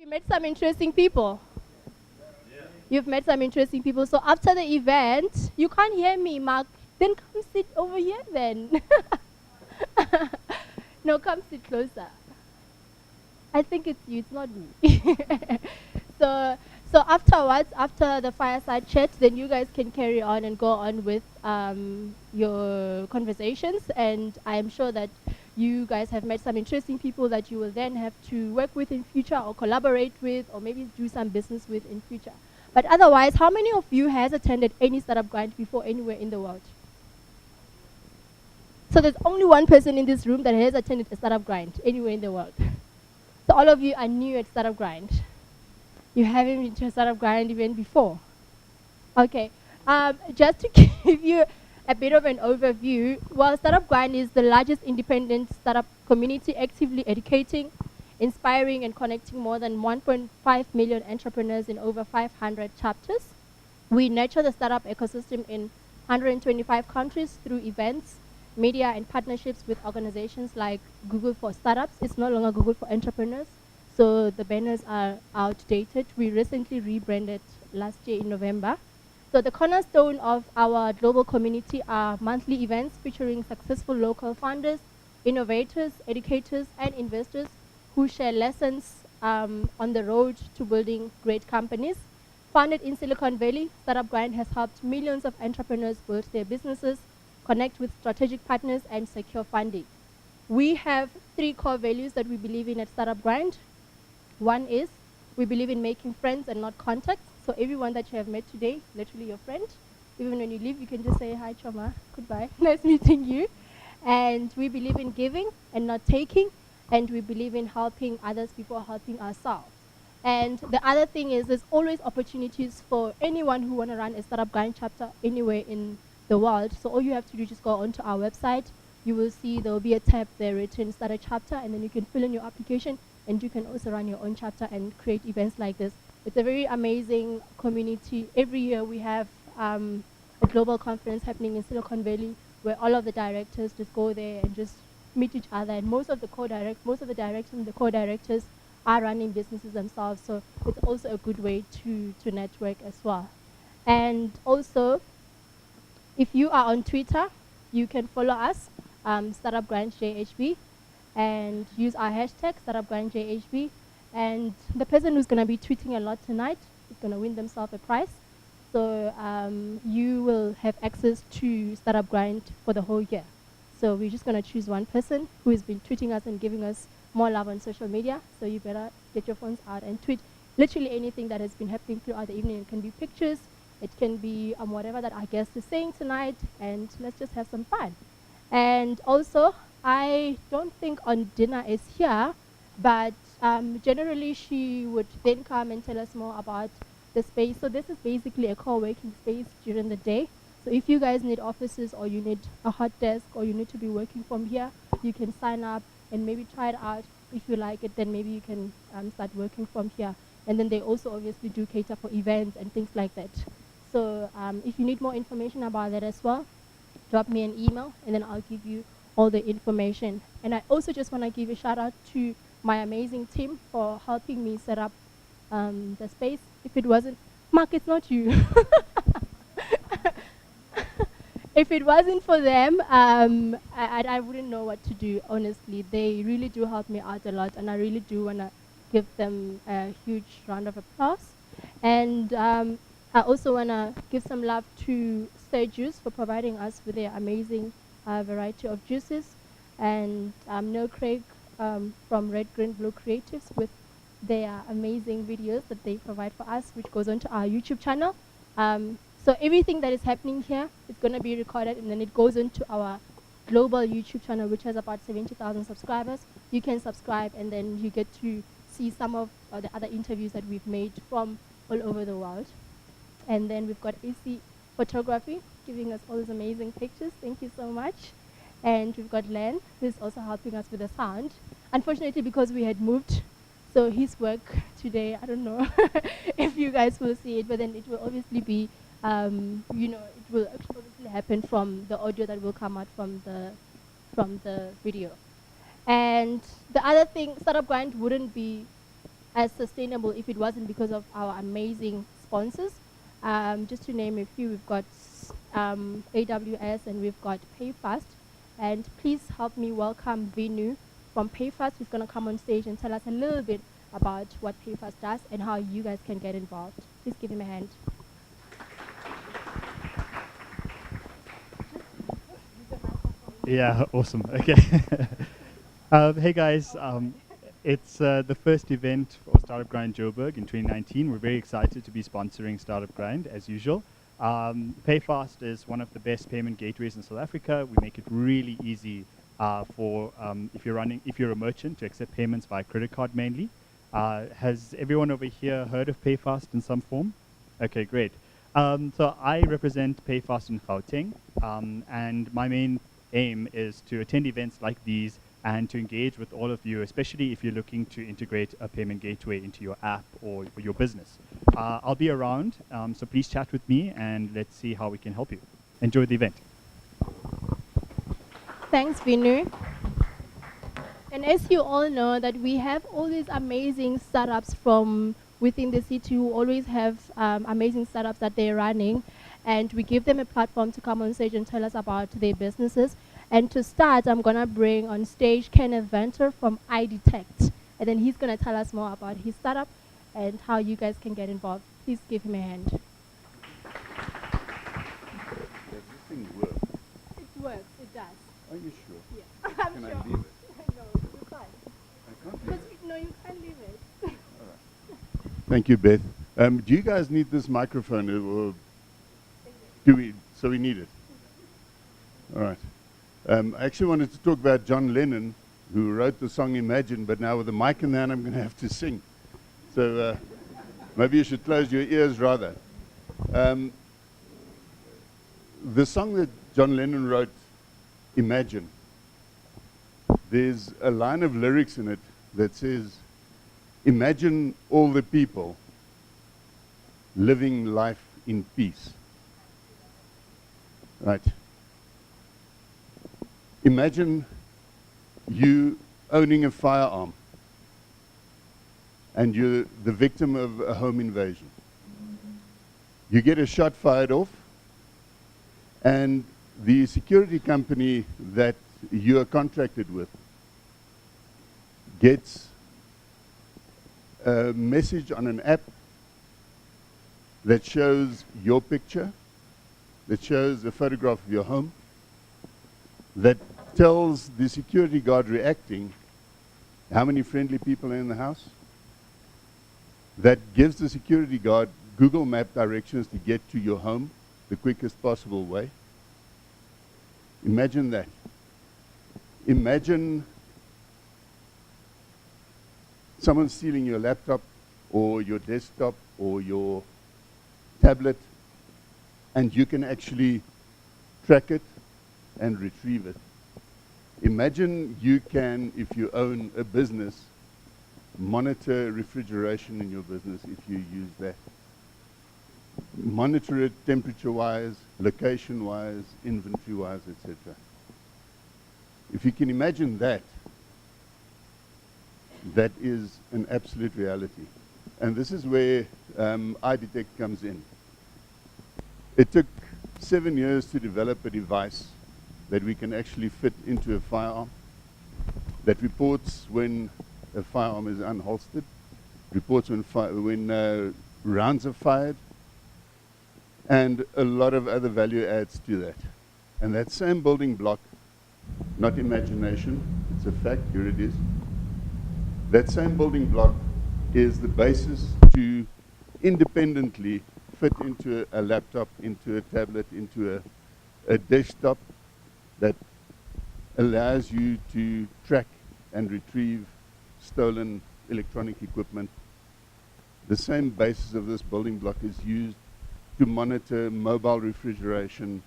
You met some interesting people. You've met some interesting people. So after the event, you can't hear me, Marc. Then come sit over here then. No, come sit closer. I think it's you, it's not me. so so afterwards, after the fireside chat, then you guys can carry on and go on with your conversations. And I am sure that you guys have met some interesting people that you will then have to work with in future or collaborate with or maybe do some business with in future. But otherwise, how many of you has attended any startup grind before anywhere in the world? So there's only one person in this room that has attended a startup grind anywhere in the world. So all of you are new at startup grind. You haven't been to a startup grind event before. Okay, just to give you a bit of an overview, well, Startup Grind is the largest independent startup community actively educating, inspiring and connecting more than 1.5 million entrepreneurs in over 500 chapters. We nurture the startup ecosystem in 125 countries through events, media and partnerships with organizations like Google for Startups. It's no longer Google for Entrepreneurs, so the banners are outdated. We recently rebranded last year in November. So the cornerstone of our global community are monthly events featuring successful local founders, innovators, educators, and investors who share lessons on the road to building great companies. Founded in Silicon Valley, Startup Grind has helped millions of entrepreneurs build their businesses, connect with strategic partners, and secure funding. We have 3 core values that we believe in at Startup Grind. One is we believe in making friends and not contacts. So everyone that you have met today, literally your friend. Even when you leave, you can just say, hi, Choma, goodbye, nice meeting you. And we believe in giving and not taking. And we believe in helping others before helping ourselves. And the other thing is there's always opportunities for anyone who want to run a Startup Grind chapter anywhere in the world. So all you have to do is just go onto our website. You will see there will be a tab there written Start a Chapter, and then you can fill in your application, and you can also run your own chapter and create events like this. It's a very amazing community. Every year we have a global conference happening in Silicon Valley where all of the directors just go there and just meet each other. And most of the directors and the co-directors are running businesses themselves. So it's also a good way to network as well. And also, if you are on Twitter, you can follow us, Startup Grind JHB, and use our hashtag Startup Grind JHB. And the person who's going to be tweeting a lot tonight is going to win themselves a prize. So you will have access to Startup Grind for the whole year. So we're just going to choose one person who has been tweeting us and giving us more love on social media. So you better get your phones out and tweet literally anything that has been happening throughout the evening. It can be pictures, it can be whatever that our guest is saying tonight, and let's just have some fun. And also, I don't think On Dinner is here, but generally she would then come and tell us more about the space. So this is basically a co-working space during the day. So if you guys need offices or you need a hot desk or you need to be working from here, you can sign up and maybe try it out. If you like it, then maybe you can start working from here. And then they also obviously do cater for events and things like that. So if you need more information about that as well, drop me an email and then I'll give you all the information. And I also just want to give a shout out to my amazing team for helping me set up the space. If it wasn't, Marc, it's not you. If it wasn't for them, I wouldn't know what to do, honestly. They really do help me out a lot, and I really do want to give them a huge round of applause. And I also want to give some love to Sir Juice for providing us with their amazing variety of juices, and Neil Craig from Red, Green, Blue Creatives with their amazing videos that they provide for us, which goes onto our YouTube channel. So everything that is happening here is going to be recorded, and then it goes into our global YouTube channel, which has about 70,000 subscribers. You can subscribe, and then you get to see some of the other interviews that we've made from all over the world. And then we've got AC Photography giving us all these amazing pictures. Thank you so much. And we've got Len, who's also helping us with the sound. Unfortunately, because we had moved, so his work today, I don't know if you guys will see it, but then it will obviously be, it will obviously happen from the audio that will come out from the video. And the other thing, Startup Grind wouldn't be as sustainable if it wasn't because of our amazing sponsors. Just to name a few, we've got AWS and we've got PayFast. And please help me welcome Vinu from PayFast, who's going to come on stage and tell us a little bit about what PayFast does and how you guys can get involved. Please give him a hand. Yeah, awesome. Okay. Hey guys, it's the first event for Startup Grind Joburg in 2019. We're very excited to be sponsoring Startup Grind as usual. PayFast is one of the best payment gateways in South Africa. We make it really easy for if you're a merchant to accept payments via credit card mainly. Has everyone over here heard of PayFast in some form? Okay, great. So I represent PayFast in Gauteng, and my main aim is to attend events like these and to engage with all of you, especially if you're looking to integrate a payment gateway into your app or your business. I'll be around, so please chat with me and let's see how we can help you. Enjoy the event. Thanks, Vinu. And as you all know, that we have all these amazing startups from within the city who always have amazing startups that they're running, and we give them a platform to come on stage and tell us about their businesses. And to start, I'm going to bring on stage Kenneth Venter from iDetect, and then he's going to tell us more about his startup and how you guys can get involved. Please give him a hand. Does this thing work? It works, it does. Are you sure? Yeah, I'm Can sure. I leave it? No, you can't. I can't leave it. No, you can't leave it. All right. Thank you, Beth. Do you guys need this microphone, or do we? So we need it. All right. I actually wanted to talk about John Lennon, who wrote the song Imagine, but now with the mic in hand, I'm going to have to sing. So maybe you should close your ears rather. The song that John Lennon wrote, Imagine, there's a line of lyrics in it that says, imagine all the people living life in peace. Right. Imagine you owning a firearm and you're the victim of a home invasion. You get a shot fired off, and the security company that you are contracted with gets a message on an app that shows your picture, that shows a photograph of your home, that tells the security guard reacting how many friendly people are in the house, that gives the security guard Google Map directions to get to your home the quickest possible way. Imagine that. Imagine someone stealing your laptop or your desktop or your tablet, and you can actually track it and retrieve it. Imagine you can, if you own a business, monitor refrigeration in your business if you use that. Monitor it temperature-wise, location-wise, inventory-wise, etc. If you can imagine that, that is an absolute reality. And this is where iDetect comes in. It took 7 years to develop a device that we can actually fit into a firearm, that reports when a firearm is unholstered, reports when rounds are fired, and a lot of other value adds to that. And that same building block, not imagination, it's a fact, here it is. That same building block is the basis to independently fit into a laptop, into a tablet, into a desktop that allows you to track and retrieve stolen electronic equipment. The same basis of this building block is used to monitor mobile refrigeration,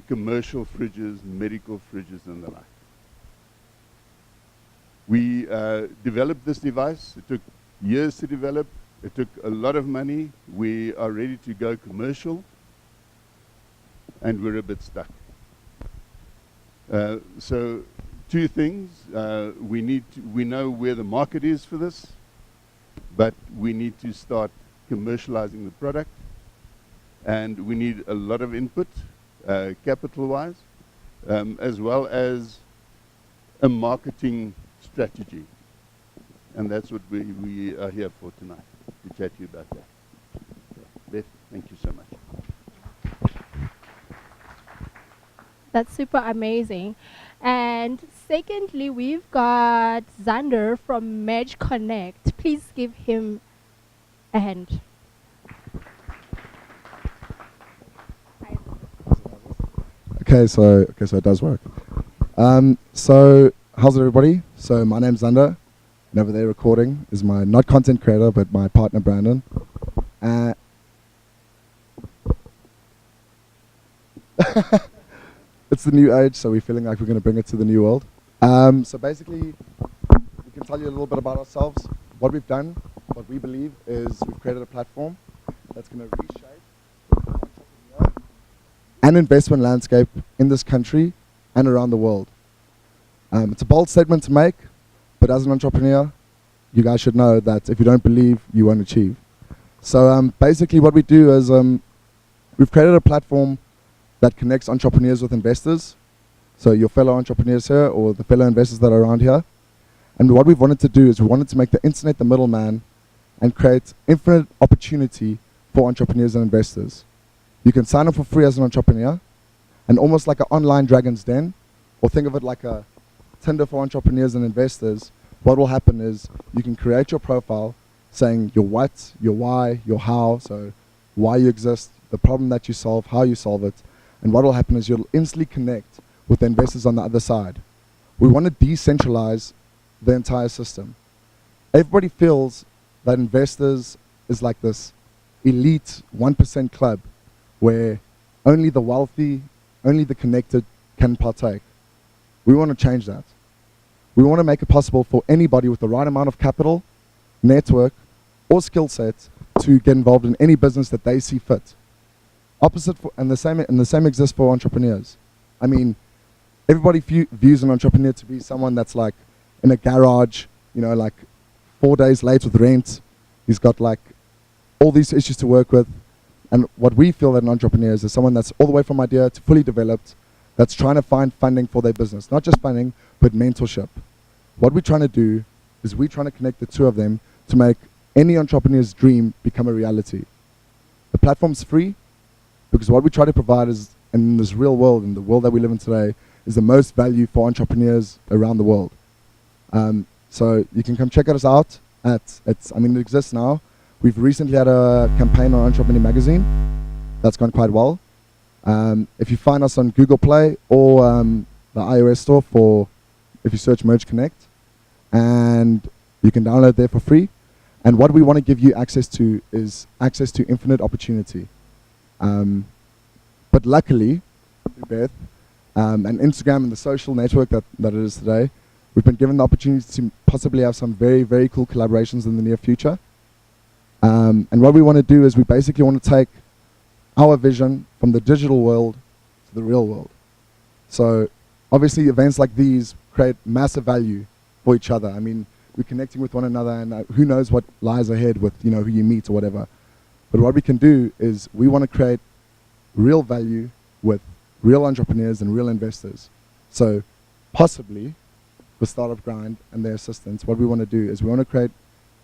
commercial fridges, medical fridges, and the like. We developed this device. It took years to develop. It took a lot of money. We are ready to go commercial, and we're a bit stuck. So two things. We know where the market is for this, but we need to start commercializing the product, and we need a lot of input, capital-wise, as well as a marketing strategy. And that's what we are here for tonight, to chat to you about that. Beth, thank you so much. That's super amazing. And secondly, we've got Xander from Merge Connect. Please give him a hand. Okay, so it does work. So how's it, everybody? So my name's Xander, and over there recording is my not content creator but my partner Brandon. It's the new age, so we're feeling like we're going to bring it to the new world. So basically, we can tell you a little bit about ourselves. What we've done, what we believe, is we've created a platform that's going to reshape the entrepreneur and investment landscape in this country and around the world. It's a bold statement to make, but as an entrepreneur, you guys should know that if you don't believe, you won't achieve. So basically what we do is we've created a platform that connects entrepreneurs with investors. So your fellow entrepreneurs here or the fellow investors that are around here. And what we've wanted to do is we wanted to make the internet the middleman and create infinite opportunity for entrepreneurs and investors. You can sign up for free as an entrepreneur, and almost like an online Dragon's Den, or think of it like a Tinder for entrepreneurs and investors. What will happen is you can create your profile saying your what, your why, your how, so why you exist, the problem that you solve, how you solve it. And what will happen is you'll instantly connect with the investors on the other side. We want to decentralize the entire system. Everybody feels that investors is like this elite 1% club where only the wealthy, only the connected can partake. We want to change that. We want to make it possible for anybody with the right amount of capital, network, or skill set to get involved in any business that they see fit. And the same exists for entrepreneurs. I mean, everybody views an entrepreneur to be someone that's like in a garage, you know, like 4 days late with rent. He's got like all these issues to work with. And what we feel that an entrepreneur is someone that's all the way from idea to fully developed, that's trying to find funding for their business. Not just funding, but mentorship. What we're trying to do is we're trying to connect the two of them to make any entrepreneur's dream become a reality. The platform's free, because what we try to provide is, in this real world, in the world that we live in today, is the most value for entrepreneurs around the world. So you can come check us out it exists now. We've recently had a campaign on Entrepreneur Magazine that's gone quite well. If you find us on Google Play or the iOS store if you search Merge Connect, and you can download there for free. And what we want to give you access to is access to infinite opportunity. But luckily, through Beth, and Instagram and the social network that it is today, we've been given the opportunity to possibly have some very, very cool collaborations in the near future. And what we want to do is we basically want to take our vision from the digital world to the real world. So obviously events like these create massive value for each other. I mean, we're connecting with one another, and who knows what lies ahead with, you know, who you meet or whatever. But what we can do is we want to create real value with real entrepreneurs and real investors. So possibly with Startup Grind and their assistants, what we want to do is we want to create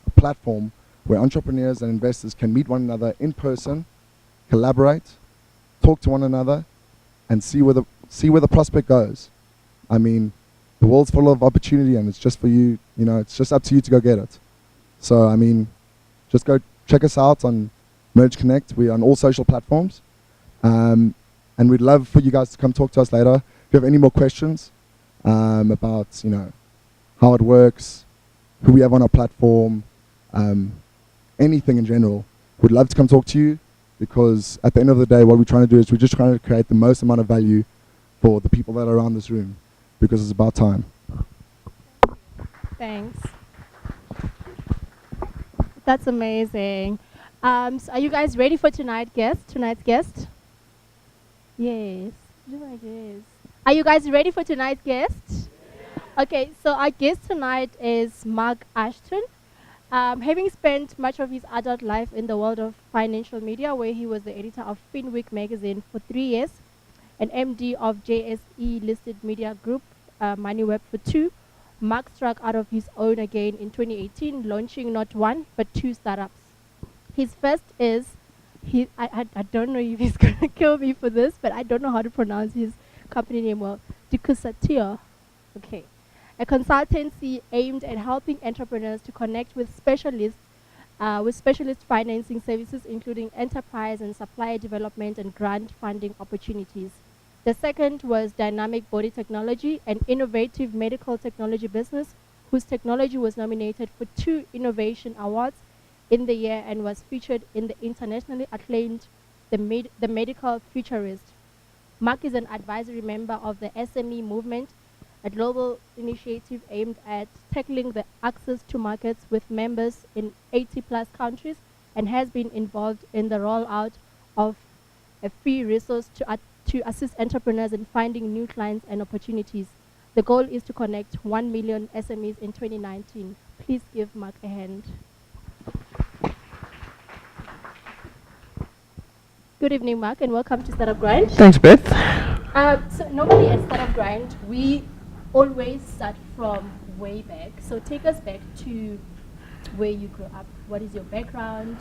a platform where entrepreneurs and investors can meet one another in person, collaborate, talk to one another, and see where the prospect goes. I mean, the world's full of opportunity, and it's just for you, you know, it's just up to you to go get it. So, I mean, just go check us out on Merge Connect. We're on all social platforms. And we'd love for you guys to come talk to us later. If you have any more questions about, you know, how it works, who we have on our platform, anything in general, we'd love to come talk to you, because at the end of the day, what we're trying to do is we're just trying to create the most amount of value for the people that are around this room, because it's about time. Thanks. That's amazing. So are you guys ready for tonight's guest? Yes. Are you guys ready for tonight's guest? Okay, so our guest tonight is Marc Ashton. Having spent much of his adult life in the world of financial media, where he was the editor of Finweek magazine for 3 years, an MD of JSE listed media group, MoneyWeb for 2, Marc struck out of his own again in 2018, launching not one but 2 startups. His first is, I don't know if he's going to kill me for this, but I don't know how to pronounce his company name well, Dikusatio. Okay. A consultancy aimed at helping entrepreneurs to connect with specialist financing services, including enterprise and supplier development and grant funding opportunities. The second was Dynamic Body Technology, an innovative medical technology business whose technology was nominated for 2 innovation awards in the year and was featured in the internationally acclaimed The Medical Futurist. Marc is an advisory member of the SME movement, a global initiative aimed at tackling the access to markets with members in 80 plus countries, and has been involved in the rollout of a free resource to assist entrepreneurs in finding new clients and opportunities. The goal is to connect 1 million SMEs in 2019. Please give Marc a hand. Good evening, Marc, and welcome to Startup Grind. Thanks, Beth. So normally at Startup Grind, we always start from way back. So take us back to where you grew up. What is your background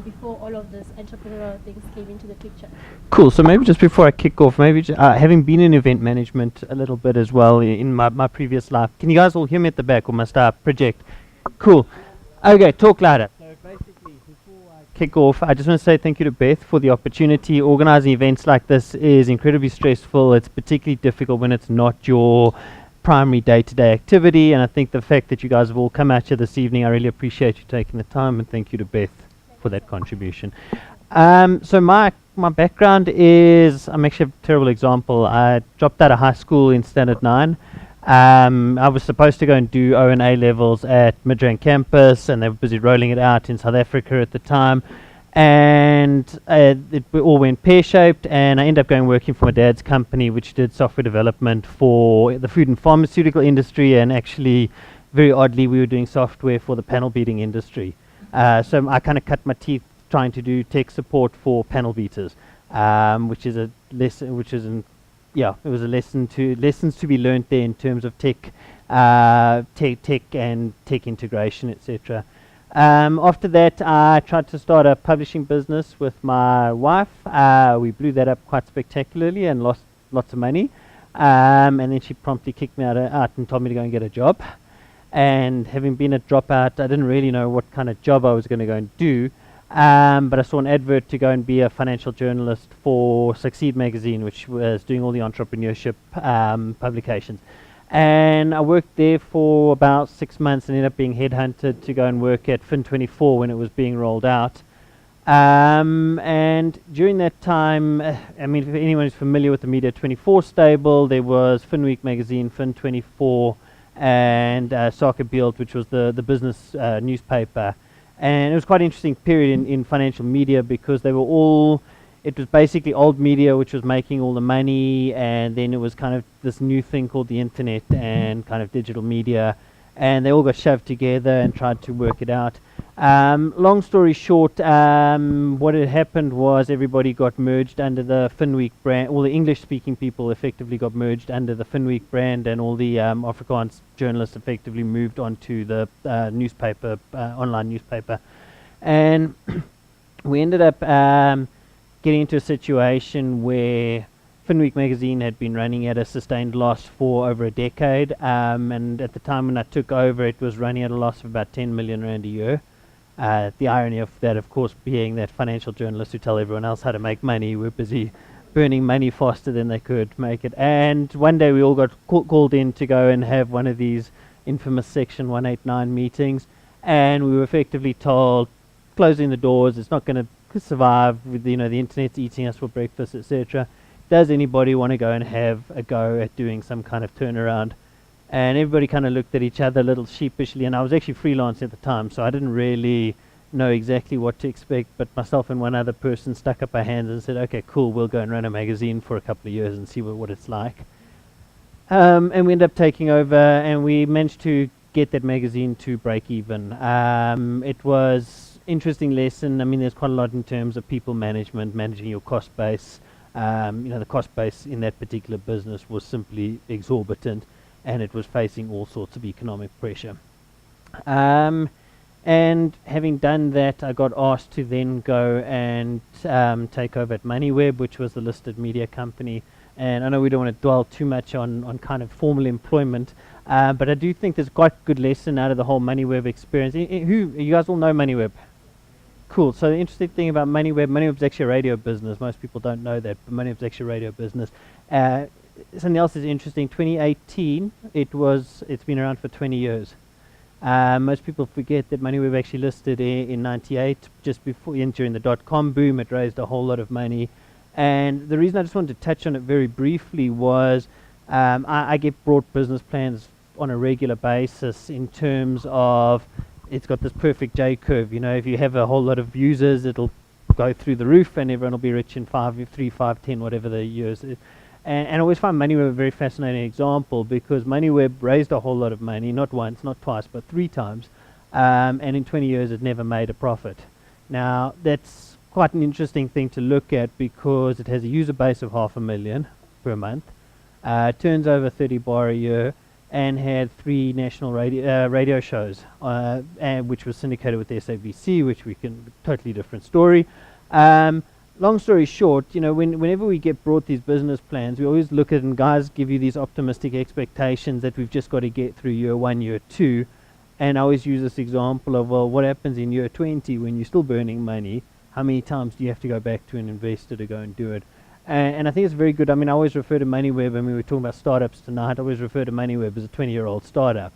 before all of this entrepreneurial things came into the picture? Cool. So maybe just before I kick off, maybe having been in event management a little bit as well in my previous life. Can you guys all hear me at the back, or must I project? Cool. Okay, talk louder. So basically, before I kick off, I just want to say thank you to Beth for the opportunity. Organizing events like this is incredibly stressful. It's particularly difficult when it's not your primary day-to-day activity, and I think the fact that you guys have all come out here this evening, I really appreciate you taking the time, and thank you to Beth for that contribution. So my background is, I'm actually a terrible example. I dropped out of high school in standard 9. I was supposed to go and do O&A levels at Midrand campus, and they were busy rolling it out in South Africa at the time, and it all went pear-shaped, and I ended up going working for my dad's company, which did software development for the food and pharmaceutical industry, and actually, very oddly, we were doing software for the panel beating industry. So I kind of cut my teeth trying to do tech support for panel beaters, which is a lesson, it was a lessons to be learned there in terms of tech and tech integration, etc. After that, I tried to start a publishing business with my wife. We blew that up quite spectacularly and lost lots of money. And then she promptly kicked me out and told me to go and get a job. And having been a dropout, I didn't really know what kind of job I was going to go and do. But I saw an advert to go and be a financial journalist for Succeed magazine, which was doing all the entrepreneurship publications. And I worked there for about 6 months and ended up being headhunted to go and work at Fin24 when it was being rolled out. And during that time, I mean, if anyone is familiar with the Media 24 stable, there was Finweek magazine, Fin24, and Soccer Beeld, which was the business newspaper. And it was quite an interesting period in financial media, because they were all, it was basically old media which was making all the money, and then it was kind of this new thing called the internet and kind of digital media, and they all got shoved together and tried to work it out. Long story short, what had happened was everybody got merged under the Finweek brand. All the English-speaking people effectively got merged under the Finweek brand, and all the Afrikaans journalists effectively moved onto the newspaper, online newspaper. And we ended up getting into a situation where Finweek magazine had been running at a sustained loss for over a decade, and at the time when I took over, it was running at a loss of about 10 million rand a year. The irony of that, of course, being that financial journalists who tell everyone else how to make money were busy burning money faster than they could make it. And one day we all got called in to go and have one of these infamous Section 189 meetings, and we were effectively told, closing the doors, it's not going to survive, with, you know, the internet's eating us for breakfast, etc. Does anybody want to go and have a go at doing some kind of turnaround? And everybody kind of looked at each other a little sheepishly, and I was actually freelance at the time, so I didn't really know exactly what to expect, but myself and one other person stuck up our hands and said, okay, cool, we'll go and run a magazine for a couple of years and see what it's like. And we ended up taking over, and we managed to get that magazine to break even. It was interesting lesson. I mean, there's quite a lot in terms of people management, managing your cost base. The cost base in that particular business was simply exorbitant, and it was facing all sorts of economic pressure. And having done that, I got asked to then go and take over at MoneyWeb, which was the listed media company. And I know we don't want to dwell too much on kind of formal employment, but I do think there's quite a good lesson out of the whole MoneyWeb experience. You guys all know MoneyWeb? Cool. So the interesting thing about MoneyWeb's actually a radio business. Most people don't know that, but MoneyWeb's actually a radio business. Something else is interesting. 2018, it's been around for 20 years. Most people forget that MoneyWeb actually listed in 98, just before during the dot-com boom. It raised a whole lot of money. And the reason I just wanted to touch on it very briefly was I get brought business plans on a regular basis in terms of it's got this perfect J curve. You know, if you have a whole lot of users, it'll go through the roof and everyone will be rich in 3, 5, 10, whatever the years. And I always find MoneyWeb a very fascinating example because MoneyWeb raised a whole lot of money, not once, not twice, but 3 times. And in 20 years, it never made a profit. Now, that's quite an interesting thing to look at because it has a user base of 500,000 per month, turns over 30 bar a year, and had 3 national radio shows, which was syndicated with the SABC, which we can, totally different story. Long story short, you know, whenever we get brought these business plans, we always look at it and guys give you these optimistic expectations that we've just got to get through year 1, year 2. And I always use this example of, well, what happens in year 20 when you're still burning money? How many times do you have to go back to an investor to go and do it? And I think it's very good. I mean, I always refer to MoneyWeb, and we were talking about startups tonight. I always refer to MoneyWeb as a 20-year-old startup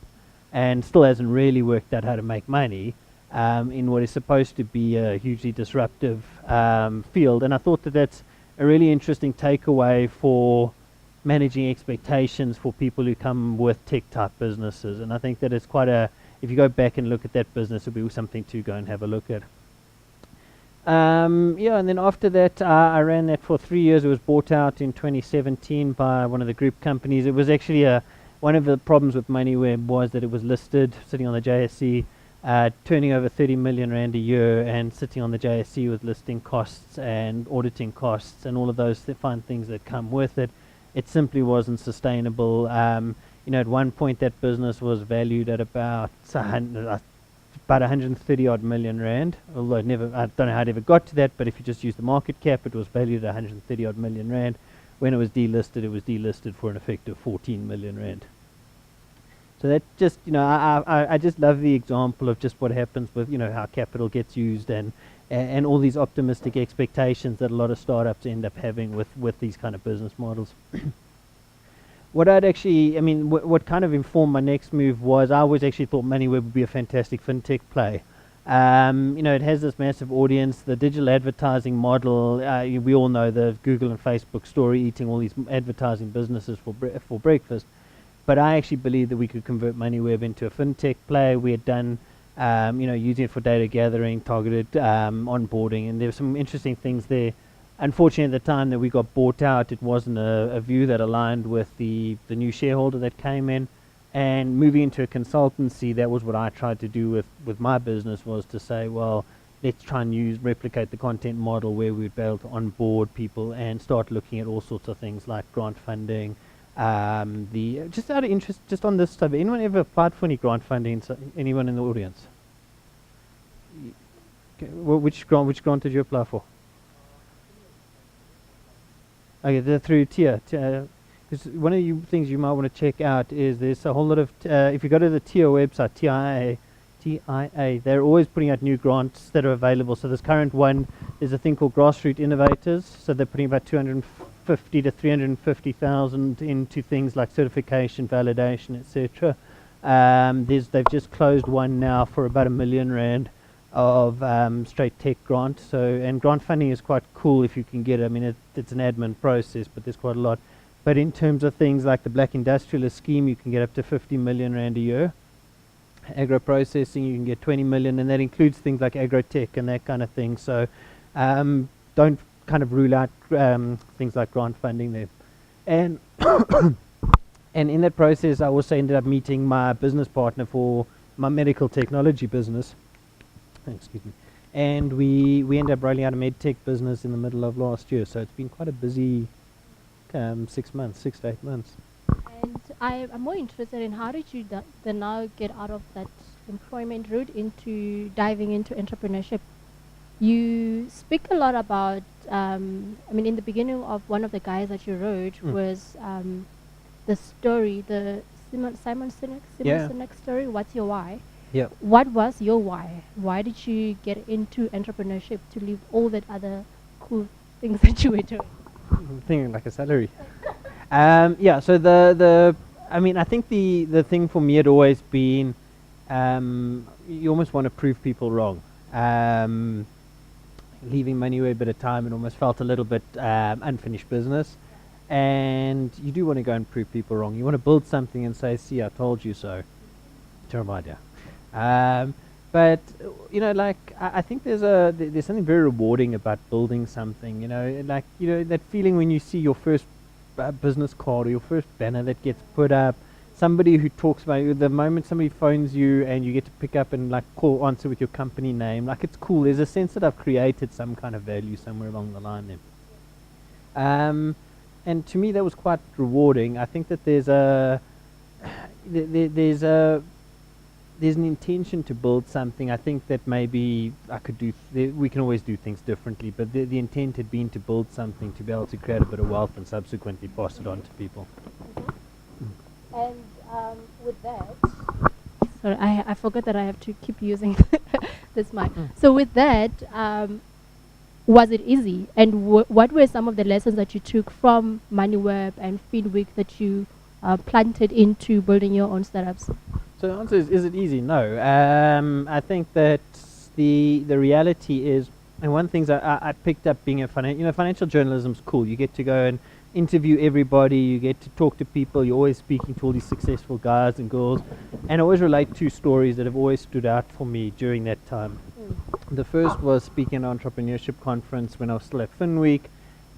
and still hasn't really worked out how to make money in what is supposed to be a hugely disruptive field. And I thought that that's a really interesting takeaway for managing expectations for people who come with tech-type businesses. And I think that it's quite if you go back and look at that business, it'll be something to go and have a look at. And then after that, I ran that for 3 years. It was bought out in 2017 by one of the group companies. It was actually one of the problems with MoneyWeb was that it was listed, sitting on the JSE, turning over 30 million rand a year, and sitting on the JSE with listing costs and auditing costs and all of those fine things that come with it. It simply wasn't sustainable. At one point that business was valued at about 130 odd million rand, although I don't know how it ever got to that, but if you just use the market cap, it was valued at 130 odd million rand. When it was delisted for an effective 14 million rand. So that just, I just love the example of just what happens with, how capital gets used and all these optimistic expectations that a lot of startups end up having with these kind of business models. What kind of informed my next move was I always actually thought MoneyWeb would be a fantastic fintech play. It has this massive audience, the digital advertising model, we all know the Google and Facebook story, eating all these advertising businesses for breakfast. But I actually believe that we could convert MoneyWeb into a fintech play. We had done, using it for data gathering, targeted onboarding, and there were some interesting things there. Unfortunately, at the time that we got bought out, it wasn't a view that aligned with the new shareholder that came in. And moving into a consultancy, that was what I tried to do with my business, was to say, well, let's try and replicate the content model where we'd be able to onboard people and start looking at all sorts of things like grant funding. Just out of interest, just on this stuff, anyone ever applied for any grant funding? Anyone in the audience? Okay, well, which grant did you apply for? Okay, they're through TIA. Because one of the things you might want to check out is there's a whole lot of, if you go to the TIA website, TIA, they're always putting out new grants that are available. So this current one, there's a thing called Grassroots Innovators. So they're putting about 250 to 350,000 into things like certification, validation, etc. They've just closed one now for about R1 million of straight tech grant. And grant funding is quite cool if you can get it. I mean, it's an admin process, but there's quite a lot. But in terms of things like the Black Industrialist Scheme, you can get up to 50 million rand a year. Agro processing, you can get 20 million, and that includes things like agro-tech and that kind of thing. So don't kind of rule out things like grant funding there. And And in that process, I also ended up meeting my business partner for my medical technology business. Excuse me. And we ended up rolling out a med tech business in the middle of last year. So it's been quite a busy 6 months, 6 to 8 months. And I'm more interested in how did you then now get out of that employment route into diving into entrepreneurship? You speak a lot about, I mean, in the beginning of one of the guys that you wrote was the story, the Simon Sinek story, What's Your Why? Yeah. What was your why? Why did you get into entrepreneurship to leave all that other cool things that you were doing? Thinking like a salary. Yeah, so I mean, I think the thing for me had always been, you almost want to prove people wrong. Leaving Money a bit of time, it almost felt a little bit unfinished business. And you do want to go and prove people wrong. You want to build something and say, see, I told you so. Terrible idea. But you know, like I think there's something very rewarding about building something. You know, like that feeling when you see your first business card or your first banner that gets put up. Somebody who talks about you, the moment somebody phones you and you get to pick up and like answer with your company name, like it's cool. There's a sense that I've created some kind of value somewhere along the line there. And to me that was quite rewarding. I think that there's an intention to build something. I think that maybe I could do. We can always do things differently, but the intent had been to build something to be able to create a bit of wealth and subsequently pass it on to people. And with that, sorry, I forgot that I have to keep using this mic. So with that, was it easy? And what were some of the lessons that you took from MoneyWeb and FeedWeek that you planted into building your own startups? So the answer is it easy? No. I think that the reality is, and one of the things I picked up being financial journalism's cool. You get to go and interview everybody, you get to talk to people, you're always speaking to all these successful guys and girls, and I always relate two stories that have always stood out for me during that time. The first was speaking at an entrepreneurship conference when I was still at FinWeek,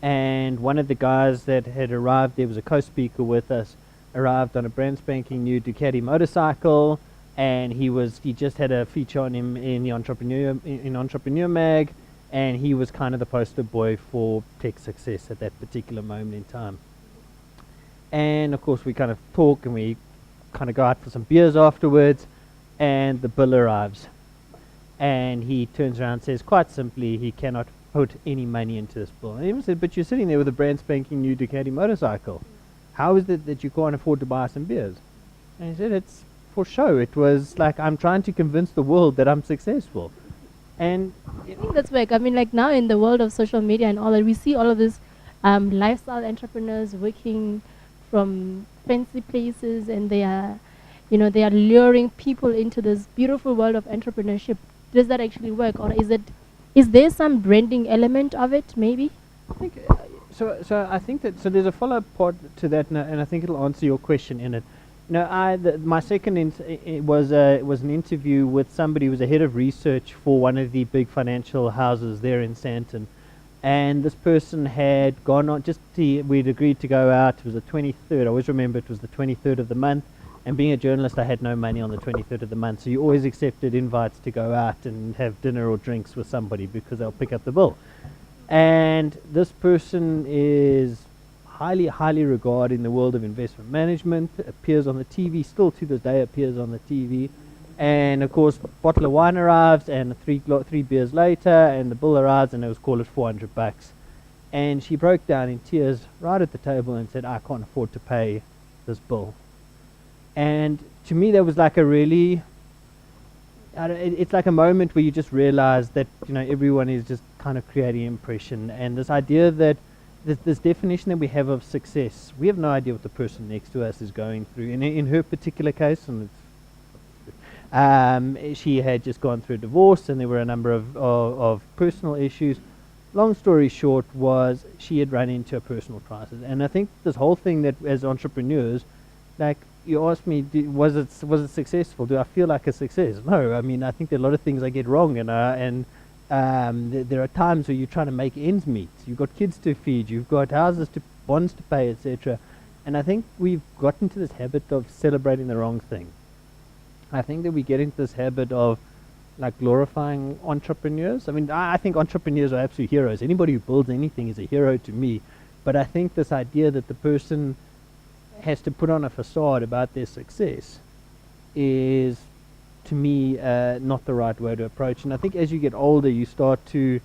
and one of the guys that had arrived there was a co-speaker with us, arrived on a brand spanking new Ducati motorcycle, and he just had a feature on him in the Entrepreneur Mag, and he was kind of the poster boy for tech success at that particular moment in time. And of course we kind of talk and we kind of go out for some beers afterwards, and the bill arrives. And he turns around and says quite simply he cannot put any money into this bill. And he even said, but you're sitting there with a brand spanking new Ducati motorcycle. How is it that you can't afford to buy some beers? And he said, it's for show. It was like, I'm trying to convince the world that I'm successful. And I think that's like, I mean, like now in the world of social media and all that, we see all of these lifestyle entrepreneurs working from fancy places, and they are luring people into this beautiful world of entrepreneurship. Does that actually work, or is there some branding element of it? Maybe. I think so. I think that there's a follow-up part to that, and I think it'll answer your question in it. My second was an interview with somebody who was a head of research for one of the big financial houses there in Sandton, and this person had gone on we'd agreed to go out. It was the 23rd. I always remember it was the 23rd of the month, and being a journalist, I had no money on the 23rd of the month, so you always accepted invites to go out and have dinner or drinks with somebody because they'll pick up the bill. And this person is highly regarded in the world of investment management, appears on the TV, still to this day appears on the TV. And of course, bottle of wine arrives, and three beers later, and the bill arrives, and it was called it $400. And she broke down in tears right at the table and said, I can't afford to pay this bill. And to me, that was like a really, it's like a moment where you just realize that, everyone is just kind of creating impression. And this idea that this definition that we have of success, we have no idea what the person next to us is going through. And in her particular case, and she had just gone through a divorce, and there were a number of personal issues. Long story short was she had run into a personal crisis. And I think this whole thing that as entrepreneurs, like you asked me, was it successful? Do I feel like a success? No, I mean, I think there are a lot of things I get wrong, and there are times where you're trying to make ends meet. You've got kids to feed, you've got bonds to pay, etc. And I think we've got into this habit of celebrating the wrong thing. I think that we get into this habit of like glorifying entrepreneurs. I mean, I think entrepreneurs are absolute heroes. Anybody who builds anything is a hero to me. But I think this idea that the person has to put on a facade about their success is, to me, not the right way to approach. And I think as you get older, you start to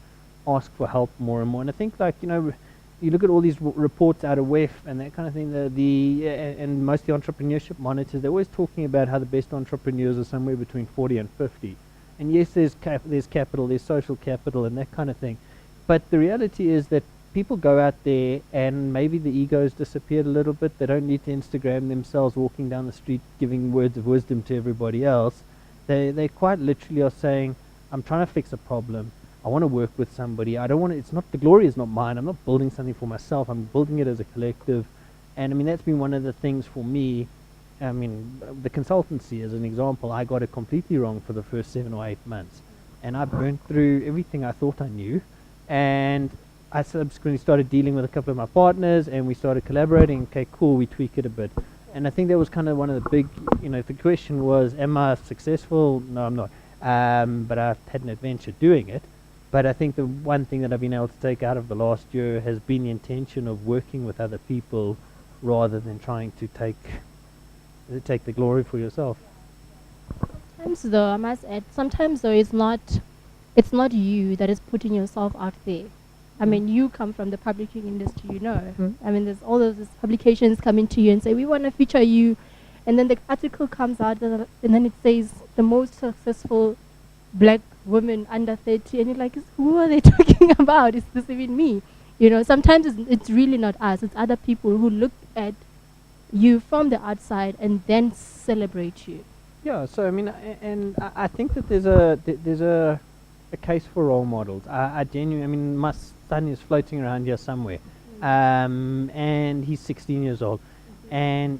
ask for help more and more. And I think, like, you know, you look at all these reports out of WEF and that kind of thing, and most of the entrepreneurship monitors, they're always talking about how the best entrepreneurs are somewhere between 40 and 50. And yes, there's capital, there's social capital and that kind of thing. But the reality is that people go out there and maybe the ego's disappeared a little bit. They don't need to Instagram themselves walking down the street giving words of wisdom to everybody else. They quite literally are saying, I'm trying to fix a problem. I want to work with somebody. I don't want to, it's not, the glory is not mine. I'm not building something for myself. I'm building it as a collective. And I mean, that's been one of the things for me. I mean, the consultancy as an example, I got it completely wrong for the first 7 or 8 months. And I burnt through everything I thought I knew. And I subsequently started dealing with a couple of my partners and we started collaborating. Okay, cool, we tweak it a bit. And I think that was kind of one of the big, you know, if the question was, am I successful? No, I'm not. But I've had an adventure doing it. But I think the one thing that I've been able to take out of the last year has been the intention of working with other people rather than trying to take the glory for yourself. Sometimes though, I must add, sometimes though it's not you that is putting yourself out there. I mean, you come from the publishing industry, you know. I mean, there's all of these publications coming to you and say, we want to feature you. And then the article comes out and then it says the most successful black women under 30. And you're like, who are they talking about? Is this even me? You know, sometimes it's really not us. It's other people who look at you from the outside and then celebrate you. Yeah, so I mean, I think that there's a case for role models. I genuinely, I mean, my son is floating around here somewhere, and he's 16 years old, and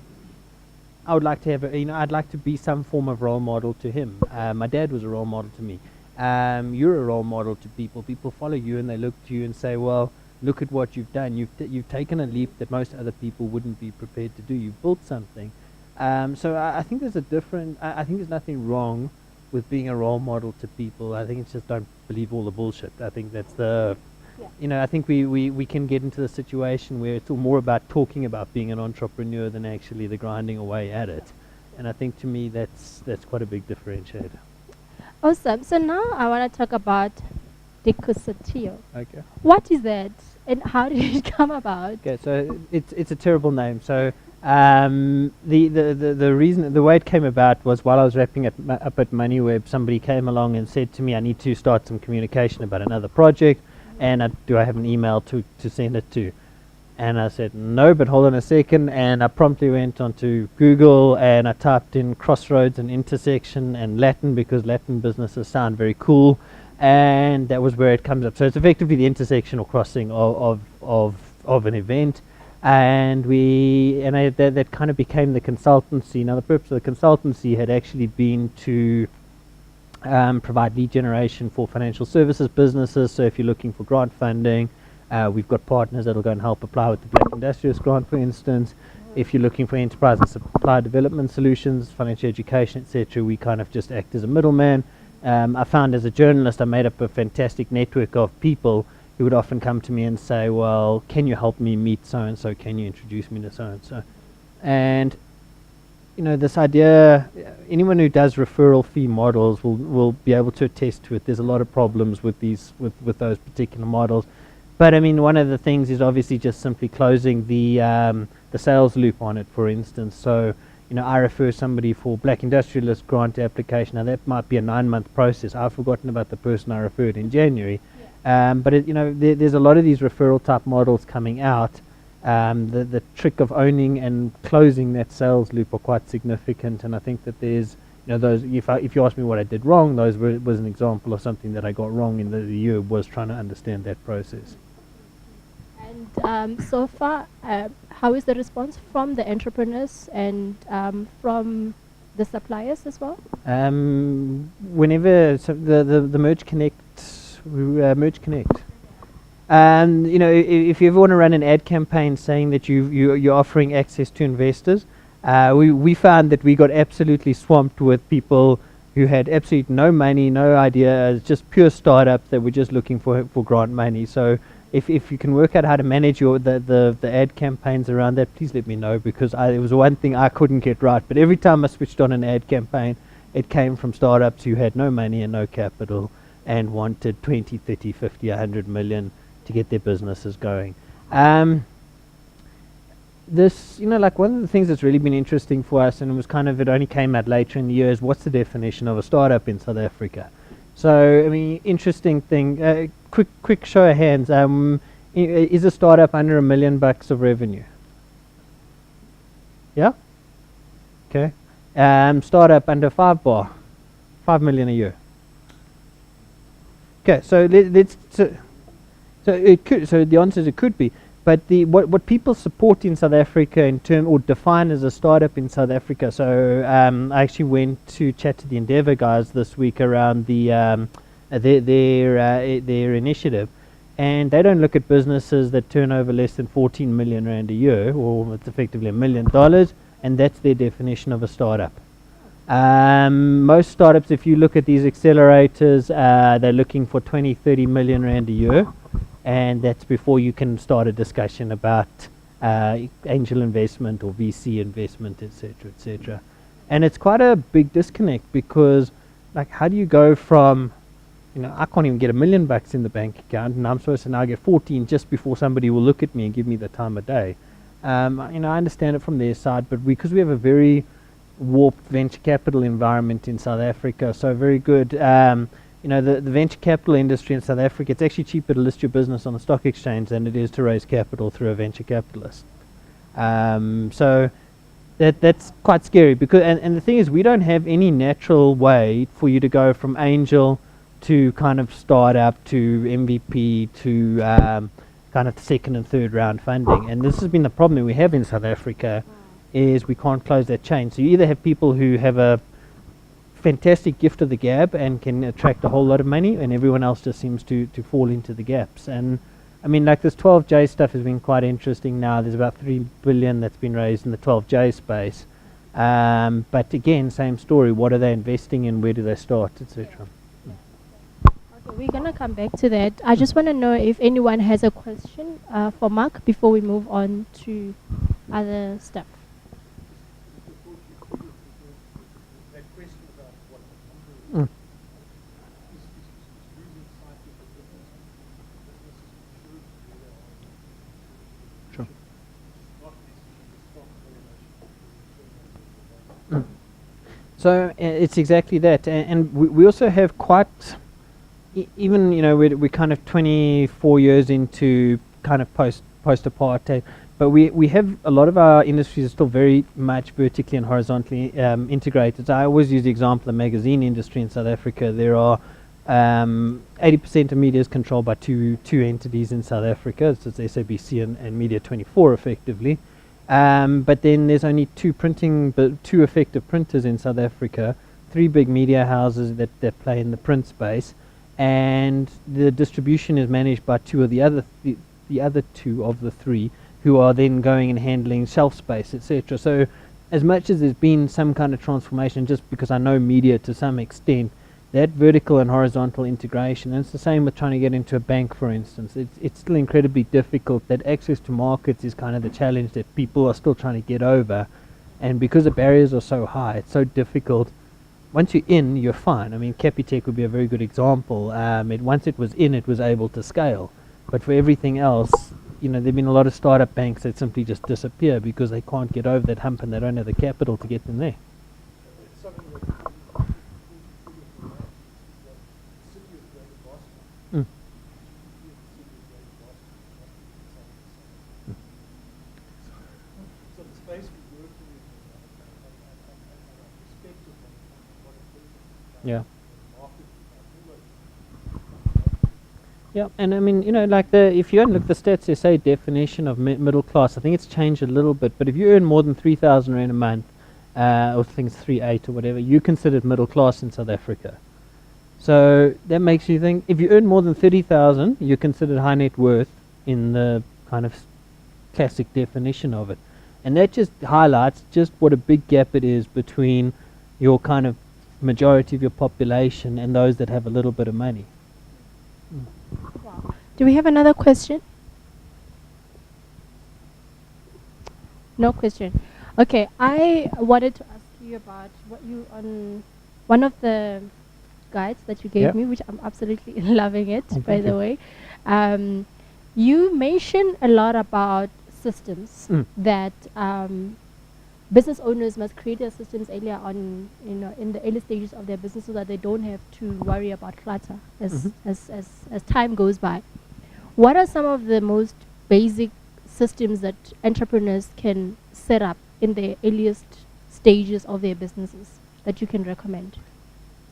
I would like to have I'd like to be some form of role model to him. My dad was a role model to me. You're a role model to people. People follow you and they look to you and say, well, look at what you've done. You've taken a leap that most other people wouldn't be prepared to do. You've built something. So I think there's I think there's nothing wrong with being a role model to people. I think it's just don't believe all the bullshit. I think that's I think we can get into the situation where it's all more about talking about being an entrepreneur than actually the grinding away at it. And I think to me that's quite a big differentiator. Awesome. So now I want to talk about Dekusatio. Okay. What is that and how did it come about? Okay, so it's a terrible name. So the reason, the way it came about was while I was wrapping up at MoneyWeb, somebody came along and said to me, I need to start some communication about another project, and do I have an email to send it to? And I said, no, but hold on a second, and I promptly went onto Google and I typed in crossroads and intersection and Latin because Latin businesses sound very cool, and that was where it comes up. So it's effectively the intersection or crossing of an event. And that kind of became the consultancy. Now the purpose of the consultancy had actually been to provide lead generation for financial services businesses. So if you're looking for grant funding, we've got partners that will go and help apply with the Black Industrialist Grant, for instance. If you're looking for enterprise and supply development solutions, financial education, etc., we kind of just act as a middleman. I found as a journalist, I made up a fantastic network of people who would often come to me and say, well, can you help me meet so-and-so? Can you introduce me to so-and-so? And, this idea, anyone who does referral fee models will be able to attest to it. There's a lot of problems with with those particular models. But, I mean, one of the things is obviously just simply closing the sales loop on it, for instance. So, I refer somebody for Black Industrialist Grant application. Now, that might be a 9-month process. I've forgotten about the person I referred in January. But there's a lot of these referral type models coming out. The trick of owning and closing that sales loop are quite significant, and I think that there's those. If you ask me what I did wrong, those was an example of something that I got wrong in the year, was trying to understand that process. And so far, how is the response from the entrepreneurs and from the suppliers as well? Whenever the Merge Connect. Merge Connect. You know, if you ever want to run an ad campaign saying that you're offering access to investors, we found that we got absolutely swamped with people who had absolutely no money, no idea, just pure startups that were just looking for grant money. So if you can work out how to manage the ad campaigns around that, please let me know, because it was one thing I couldn't get right. But every time I switched on an ad campaign, it came from startups who had no money and no capital and wanted 20, 30, 50, 100 million to get their businesses going. This, you know, like one of the things that's really been interesting for us, and it was kind of, it only came out later in the year, is what's the definition of a startup in South Africa? So, I mean, interesting thing, quick show of hands, is a startup under $1 million of revenue? Yeah? Okay. Startup under 5 million a year. Okay, so let's, so it could, so the answer is it could be. But what people support in South Africa in term, or define as a startup in South Africa. So I actually went to chat to the Endeavour guys this week around their initiative, and they don't look at businesses that turn over less than 14 million rand a year, or it's effectively $1 million, and that's their definition of a startup. Most startups, if you look at these accelerators, they're looking for 20, 30 million rand a year. And that's before you can start a discussion about angel investment or VC investment, etc., etc. And it's quite a big disconnect, because, like, how do you go from, you know, I can't even get $1 million in the bank account, and I'm supposed to now get 14 just before somebody will look at me and give me the time of day. You know, I understand it from their side, but because we have a very warped venture capital environment in South Africa, so very good. You know, the venture capital industry in South Africa, it's actually cheaper to list your business on the stock exchange than it is to raise capital through a venture capitalist. So that's quite scary, because and the thing is, we don't have any natural way for you to go from angel to kind of startup to MVP to kind of second and third round funding. And this has been the problem that we have in South Africa, is we can't close that chain. So you either have people who have a fantastic gift of the gab and can attract a whole lot of money, and everyone else just seems to fall into the gaps. And I mean, like, this 12J stuff has been quite interesting now. There's about 3 billion that's been raised in the 12J space. But again, same story. What are they investing in? Where do they start, etc.? Okay, we're going to come back to that. I just want to know if anyone has a question for Marc before we move on to other stuff. So it's exactly that, and we also have quite, even, you know, we're kind of 24 years into kind of post-apartheid, but we have a lot of our industries are still very much vertically and horizontally integrated. So I always use the example of the magazine industry in South Africa. There are 80% of media is controlled by two entities in South Africa. So it's SABC and Media 24 effectively. But then there's only two effective printers in South Africa, 3 big media houses that play in the print space, and the distribution is managed by two of the other 2 of the 3, who are then going and handling shelf space, etc. So as much as there's been some kind of transformation, just because I know media to some extent, that vertical and horizontal integration, and it's the same with trying to get into a bank, for instance. It's still incredibly difficult. That access to markets is kind of the challenge that people are still trying to get over, and because the barriers are so high, it's so difficult. Once you're in, you're fine. I mean, Capitec would be a very good example. Once it was in, it was able to scale. But for everything else, you know, there have been a lot of startup banks that simply just disappear because they can't get over that hump and they don't have the capital to get them there. Yeah. Yeah, and I mean, you know, like if you look the stats, they say definition of middle class. I think it's changed a little bit, but if you earn more than 3,000 rand a month, or things 3.8 or whatever, you considered middle class in South Africa. So that makes you think, if you earn more than 30,000, you're considered high net worth in the kind of classic definition of it. And that just highlights just what a big gap it is between your kind of majority of your population and those that have a little bit of money. Wow. Do we have another question? No question. Okay, I wanted to ask you about what you on one of the guides that you gave Yep. me, which I'm absolutely loving it, Oh, by thank the you. way. You mentioned a lot about systems Mm. that business owners must create their systems earlier on, in the early stages of their business, so that they don't have to worry about clutter Mhm. as time goes by. What are some of the most basic systems that entrepreneurs can set up in the earliest stages of their businesses that you can recommend?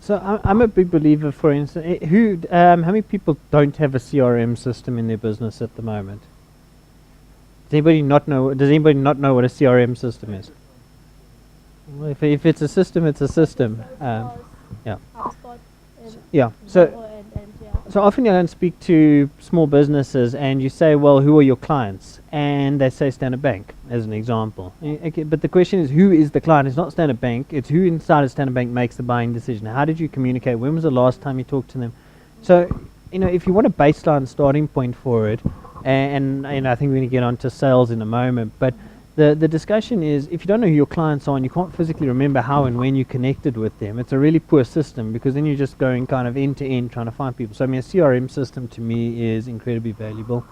So I'm a big believer, for instance, how many people don't have a CRM system in their business at the moment? Does anybody not know what a CRM system is? Well, if it's a system, it's a system. Yeah. Yeah. So often you go and speak to small businesses and you say, well, who are your clients? And they say Standard Bank, as an example. Okay, but the question is, who is the client? It's not Standard Bank. It's who inside of Standard Bank makes the buying decision. How did you communicate? When was the last time you talked to them? So, if you want a baseline starting point for it, and I think we're going to get onto sales in a moment, but the discussion is, if you don't know who your clients are and you can't physically remember how and when you connected with them, it's a really poor system, because then you're just going kind of end to end trying to find people. So a CRM system to me is incredibly valuable.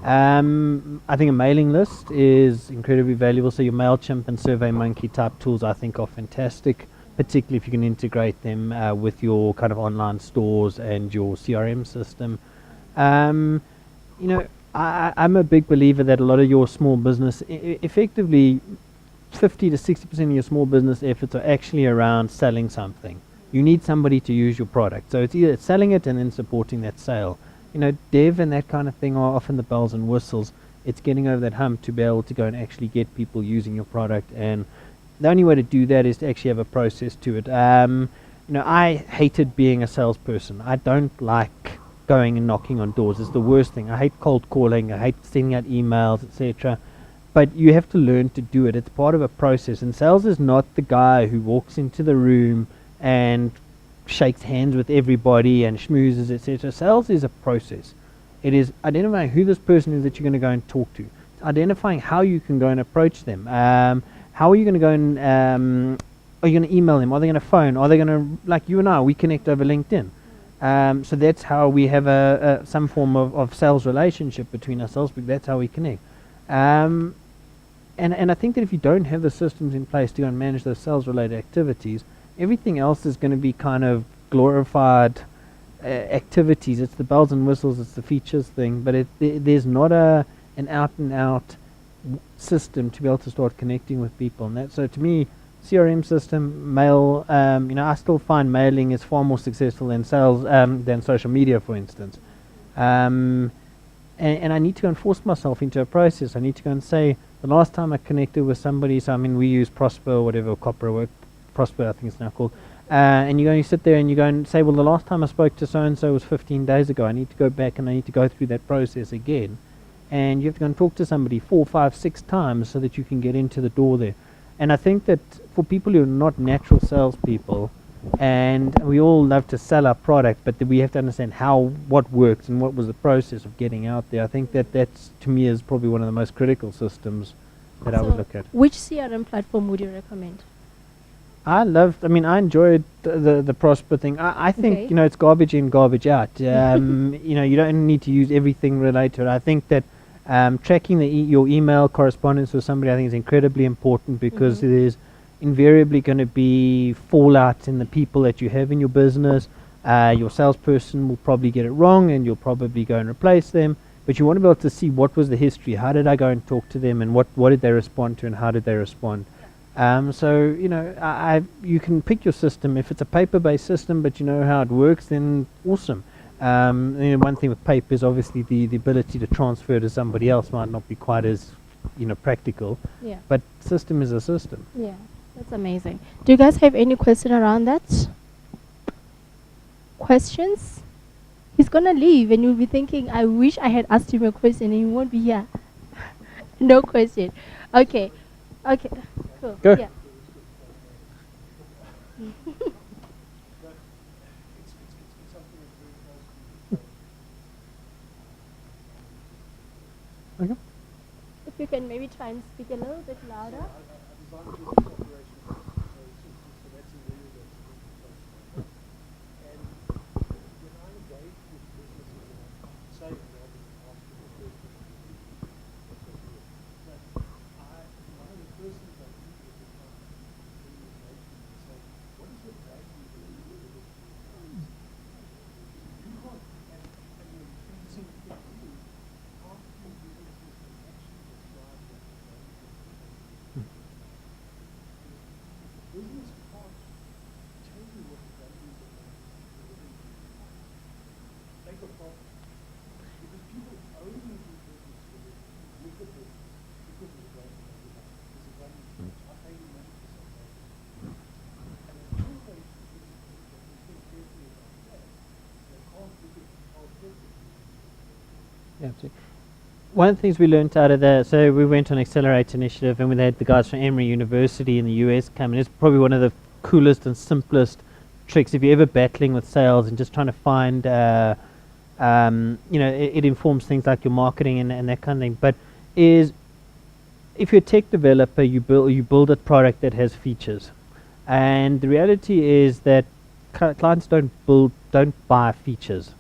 I think a mailing list is incredibly valuable. So your MailChimp and SurveyMonkey type tools I think are fantastic, particularly if you can integrate them with your kind of online stores and your CRM system. I'm a big believer that a lot of your small business, effectively 50 to 60% of your small business efforts are actually around selling something. You need somebody to use your product. So it's either selling it and then supporting that sale. Dev and that kind of thing are often the bells and whistles. It's getting over that hump to be able to go and actually get people using your product. And the only way to do that is to actually have a process to it. I hated being a salesperson. I don't like going and knocking on doors. It's the worst thing. I hate cold calling. I hate sending out emails, etc. But you have to learn to do it. It's part of a process. And sales is not the guy who walks into the room and shakes hands with everybody and schmoozes, etc. Sales is a process. It is identifying who this person is that you're going to go and talk to. It's identifying how you can go and approach them. How are you going to go and are you going to email them? Are they going to phone? Are they going to, like you and I, we connect over LinkedIn. So that's how we have some form of sales relationship between ourselves, but that's how we connect. And I think that if you don't have the systems in place to go and manage those sales-related activities, everything else is going to be kind of glorified activities. It's the bells and whistles, it's the features thing, but there's not an out-and-out system to be able to start connecting with people. And so to me, CRM system, mail, I still find mailing is far more successful than sales, than social media, for instance. And I need to go and force myself into a process. I need to go and say, the last time I connected with somebody, so we use Prosper or whatever, Prosper I think it's now called, and you sit there and you go and say, well, the last time I spoke to so-and-so was 15 days ago. I need to go back and I need to go through that process again. And you have to go and talk to somebody 4, 5, 6 times so that you can get into the door there. And I think that for people who are not natural salespeople, and we all love to sell our product, but we have to understand what works and what was the process of getting out there. I think that's, to me, is probably one of the most critical systems that I would look at. Which CRM platform would you recommend? I enjoyed the Prosper thing. I think, Okay. It's garbage in, garbage out. You don't need to use everything related to it. I think that tracking your email correspondence with somebody, I think, is incredibly important, because there's invariably going to be fallout in the people that you have in your business. Your salesperson will probably get it wrong and you'll probably go and replace them, but you want to be able to see what was the history, how did I go and talk to them, and what did they respond to and how did they respond. You can pick your system. If it's a paper-based system but you know how it works, then awesome. One thing with paper is obviously the ability to transfer to somebody else might not be quite as practical. Yeah. But system is a system. Yeah, that's amazing. Do you guys have any question around that? questions, he's gonna leave, and you'll be thinking, I wish I had asked him a question, and he won't be here. No question. Okay. Okay. Cool. Go. Yeah. Okay. If you can maybe try and speak a little bit louder. Yeah, absolutely. One of the things we learned out of that, so we went on Accelerate initiative, and we had the guys from Emory University in the US come, and it's probably one of the coolest and simplest tricks if you're ever battling with sales and just trying to find, it informs things like your marketing and that kind of thing. But is if you're a tech developer, you build a product that has features, and the reality is that clients don't buy features.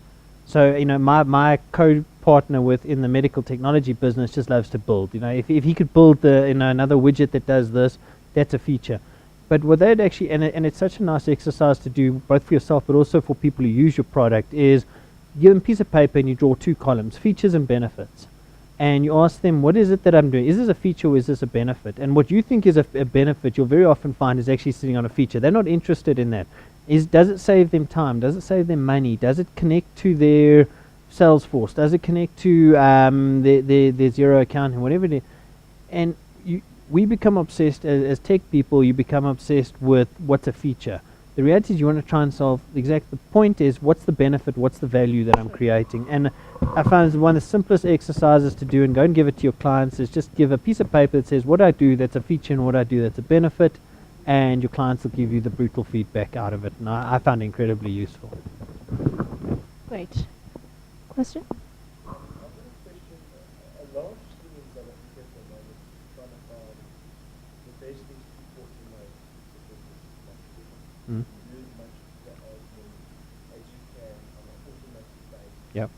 So my co-partner within the medical technology business just loves to build. If he could build another widget that does this, that's a feature. But what they'd actually, and it's such a nice exercise to do both for yourself but also for people who use your product, is give them a piece of paper and you draw 2 columns, features and benefits. And you ask them, what is it that I'm doing? Is this a feature or is this a benefit? And what you think is a benefit, you'll very often find is actually sitting on a feature. They're not interested in that. Does it save them time? Does it save them money? Does it connect to their Salesforce? Does it connect to their Zero account and whatever it is? And we become obsessed, as tech people, you become obsessed with what's a feature. The reality is you want to try and solve the point is what's the benefit, what's the value that I'm creating. And I found one of the simplest exercises to do and go and give it to your clients is just give a piece of paper that says what I do that's a feature and what I do that's a benefit, and your clients will give you the brutal feedback out of it. And I found it incredibly useful. Great. Question? Mm. Yep.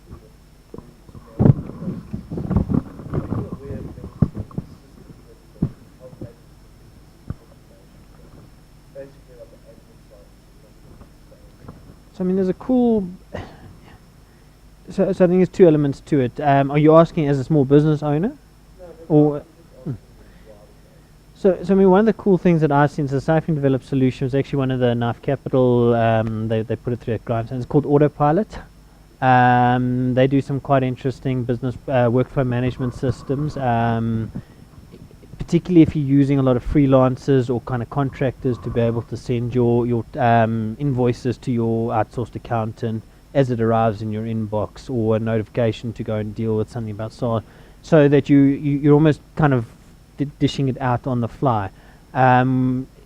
So I mean, there's a cool. So I think there's 2 elements to it. Are you asking as a small business owner, or? So I mean, one of the cool things that I've seen, so Cyphering developed solution was actually one of the Knife Capital. They put it through at Grimes, and it's called Autopilot. They do some quite interesting business workflow management systems. Particularly if you're using a lot of freelancers or kind of contractors to be able to send your invoices to your outsourced accountant as it arrives in your inbox, or a notification to go and deal with something about SaaS, so that you're almost kind of dishing it out on the fly.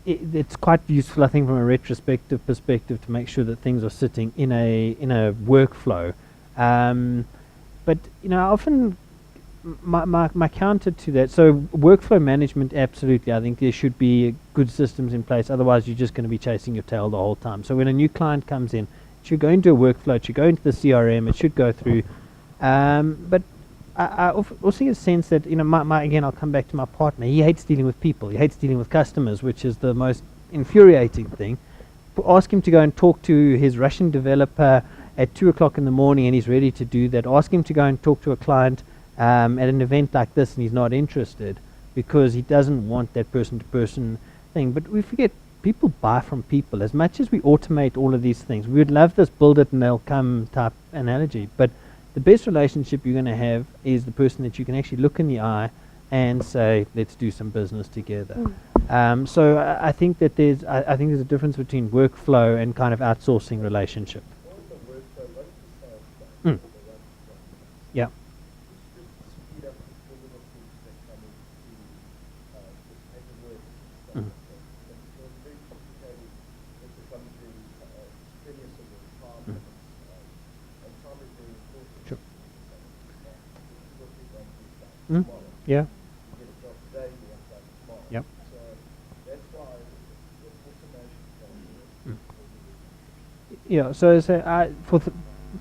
It's quite useful, I think, from a retrospective perspective to make sure that things are sitting in a workflow. But often my counter to that, so workflow management, absolutely. I think there should be good systems in place. Otherwise, you're just going to be chasing your tail the whole time. So when a new client comes in, it should go into a workflow. It should go into the CRM. It should go through. But I also get a sense that again, I'll come back to my partner. He hates dealing with people. He hates dealing with customers, which is the most infuriating thing. Ask him to go and talk to his Russian developer at 2 o'clock in the morning, and he's ready to do that. Ask him to go and talk to a client at an event like this, and he's not interested because he doesn't want that person-to-person thing. But we forget people buy from people. As much as we automate all of these things, we would love this build it and they'll come type analogy, but the best relationship you're going to have is the person that you can actually look in the eye and say, let's do some business together. So I think that there's a difference between workflow and kind of outsourcing relationship. Sure. Mm. Yeah. Yep. Yeah, so for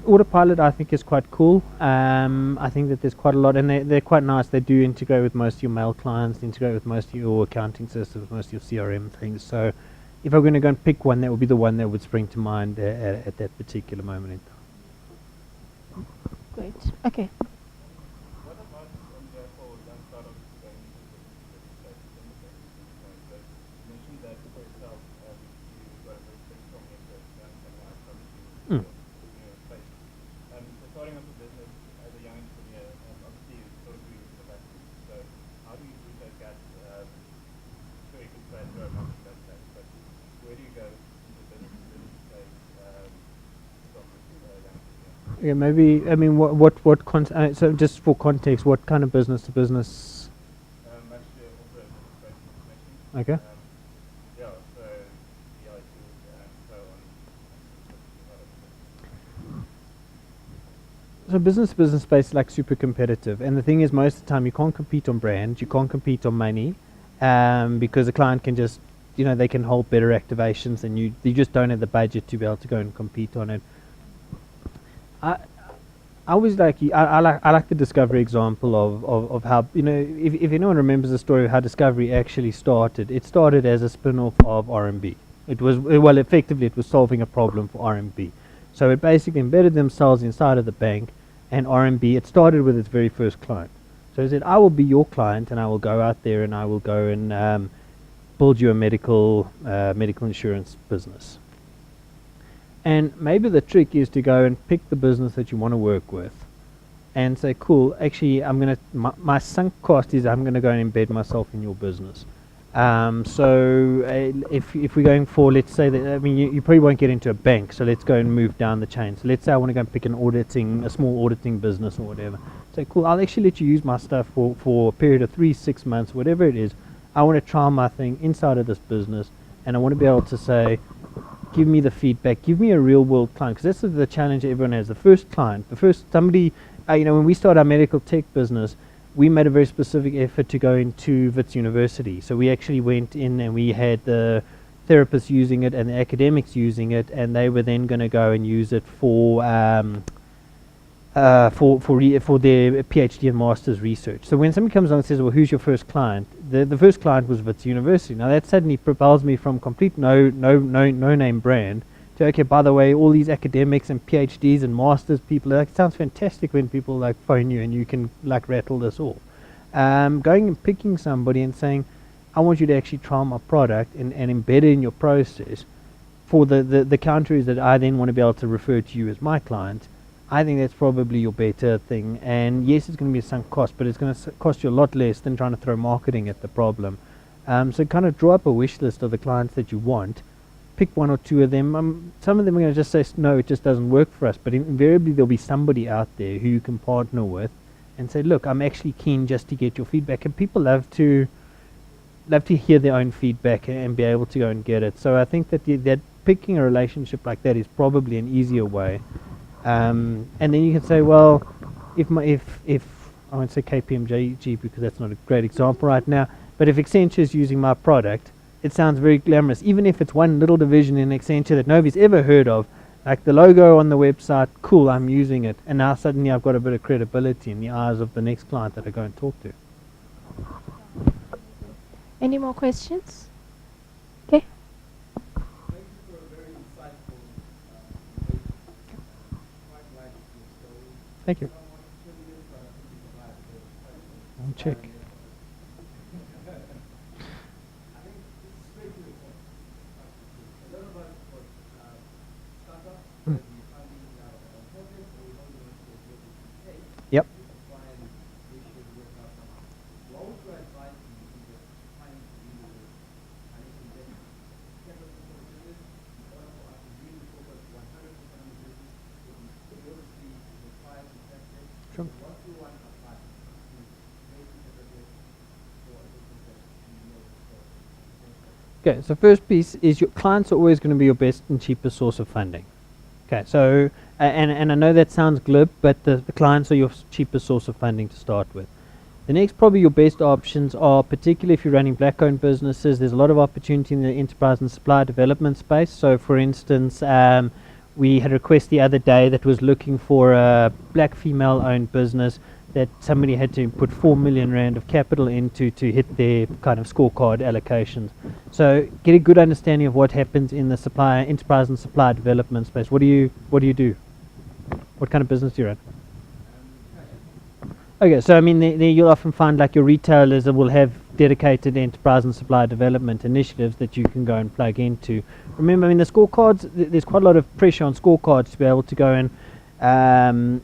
autopilot, I think is quite cool. I think that there's quite a lot, and they're quite nice. They do integrate with most of your mail clients, integrate with most of your accounting systems, most of your CRM things. So, if I'm going to go and pick one, that would be the one that would spring to mind at that particular moment in time. Great. Okay. What about for young startups going into the business space in the banking point? So you mentioned that for yourself, you've got a very strong network coming out from Mm. the space. So starting up a business as a young entrepreneur, obviously you sort of agree with the vacuum. So how do you bridge those gaps? Sure, you could say throw a marketing that space, but where do you go into the business space from a young entrepreneur? Yeah, maybe. I mean, so just for context, what kind of business to business? Actually, also a business space information. Okay. Yeah, so BI tools and so on. So business to business space is like super competitive, and the thing is, most of the time you can't compete on brand, you can't compete on money, because the client can just, they can hold better activations, and you just don't have the budget to be able to go and compete on it. I always like I like the Discovery example of how, if anyone remembers the story of how Discovery actually started, it started as a spin-off of RMB. It was, well, effectively it was solving a problem for RMB. So it basically embedded themselves inside of the bank, and RMB, it started with its very first client. So it said, I will be your client, and I will go out there and I will go and build you a medical insurance business. And maybe the trick is to go and pick the business that you want to work with and say, cool, actually, my sunk cost is I'm going to go and embed myself in your business. So if we're going for, let's say that, I mean, you probably won't get into a bank, so let's go and move down the chain. So let's say I want to go and pick a small auditing business or whatever. Say, cool, I'll actually let you use my stuff for a period of 3-6 months, whatever it is. I want to try my thing inside of this business, and I want to be able to say, give me the feedback, give me a real world client, because that's the challenge everyone has. The first client, the first somebody, when we started our medical tech business, we made a very specific effort to go into Wits University. So we actually went in and we had the therapists using it and the academics using it, and they were then going to go and use it for their PhD and master's research. So when somebody comes along and says, well, who's your first client? The first client was Wits University. Now that suddenly propels me from complete no name brand to, okay, by the way, all these academics and PhDs and masters people, it sounds fantastic when people like phone you and you can like rattle this off. Going and picking somebody and saying, I want you to actually try my product and embed it in your process for the countries that I then want to be able to refer to you as my client. I think that's probably your better thing. And yes, it's going to be a sunk cost, but it's going to cost you a lot less than trying to throw marketing at the problem. So kind of draw up a wish list of the clients that you want. Pick one or two of them. Some of them are going to just say, no, it just doesn't work for us. But invariably, there'll be somebody out there who you can partner with and say, look, I'm actually keen just to get your feedback. And people love to hear their own feedback and be able to go and get it. So I think that that picking a relationship like that is probably an easier way. And then you can say, well, if I won't say KPMG because that's not a great example right now, but if Accenture is using my product, it sounds very glamorous, even if it's one little division in Accenture that nobody's ever heard of, like the logo on the website, cool, I'm using it, and now suddenly I've got a bit of credibility in the eyes of the next client that I go and talk to. Any more questions? Okay. Thank you. I'll check. Yep. Sure. Okay, so first piece is your clients are always going to be your best and cheapest source of funding. Okay, so and I know that sounds glib, but the clients are your cheapest source of funding to start with. The next, probably your best options are, particularly if you're running black-owned businesses, there's a lot of opportunity in the enterprise and supply development space. So, for instance, we had a request the other day that was looking for a black female-owned business that somebody had to put 4 million rand of capital into to hit their kind of scorecard allocations. So, get a good understanding of what happens in the enterprise and supply development space. What do you do? What kind of business do you run? Okay, so I mean, there you'll often find like your retailers that will have dedicated enterprise and supply development initiatives that you can go and plug into. Remember, I mean, the scorecards, there's quite a lot of pressure on scorecards to be able to go and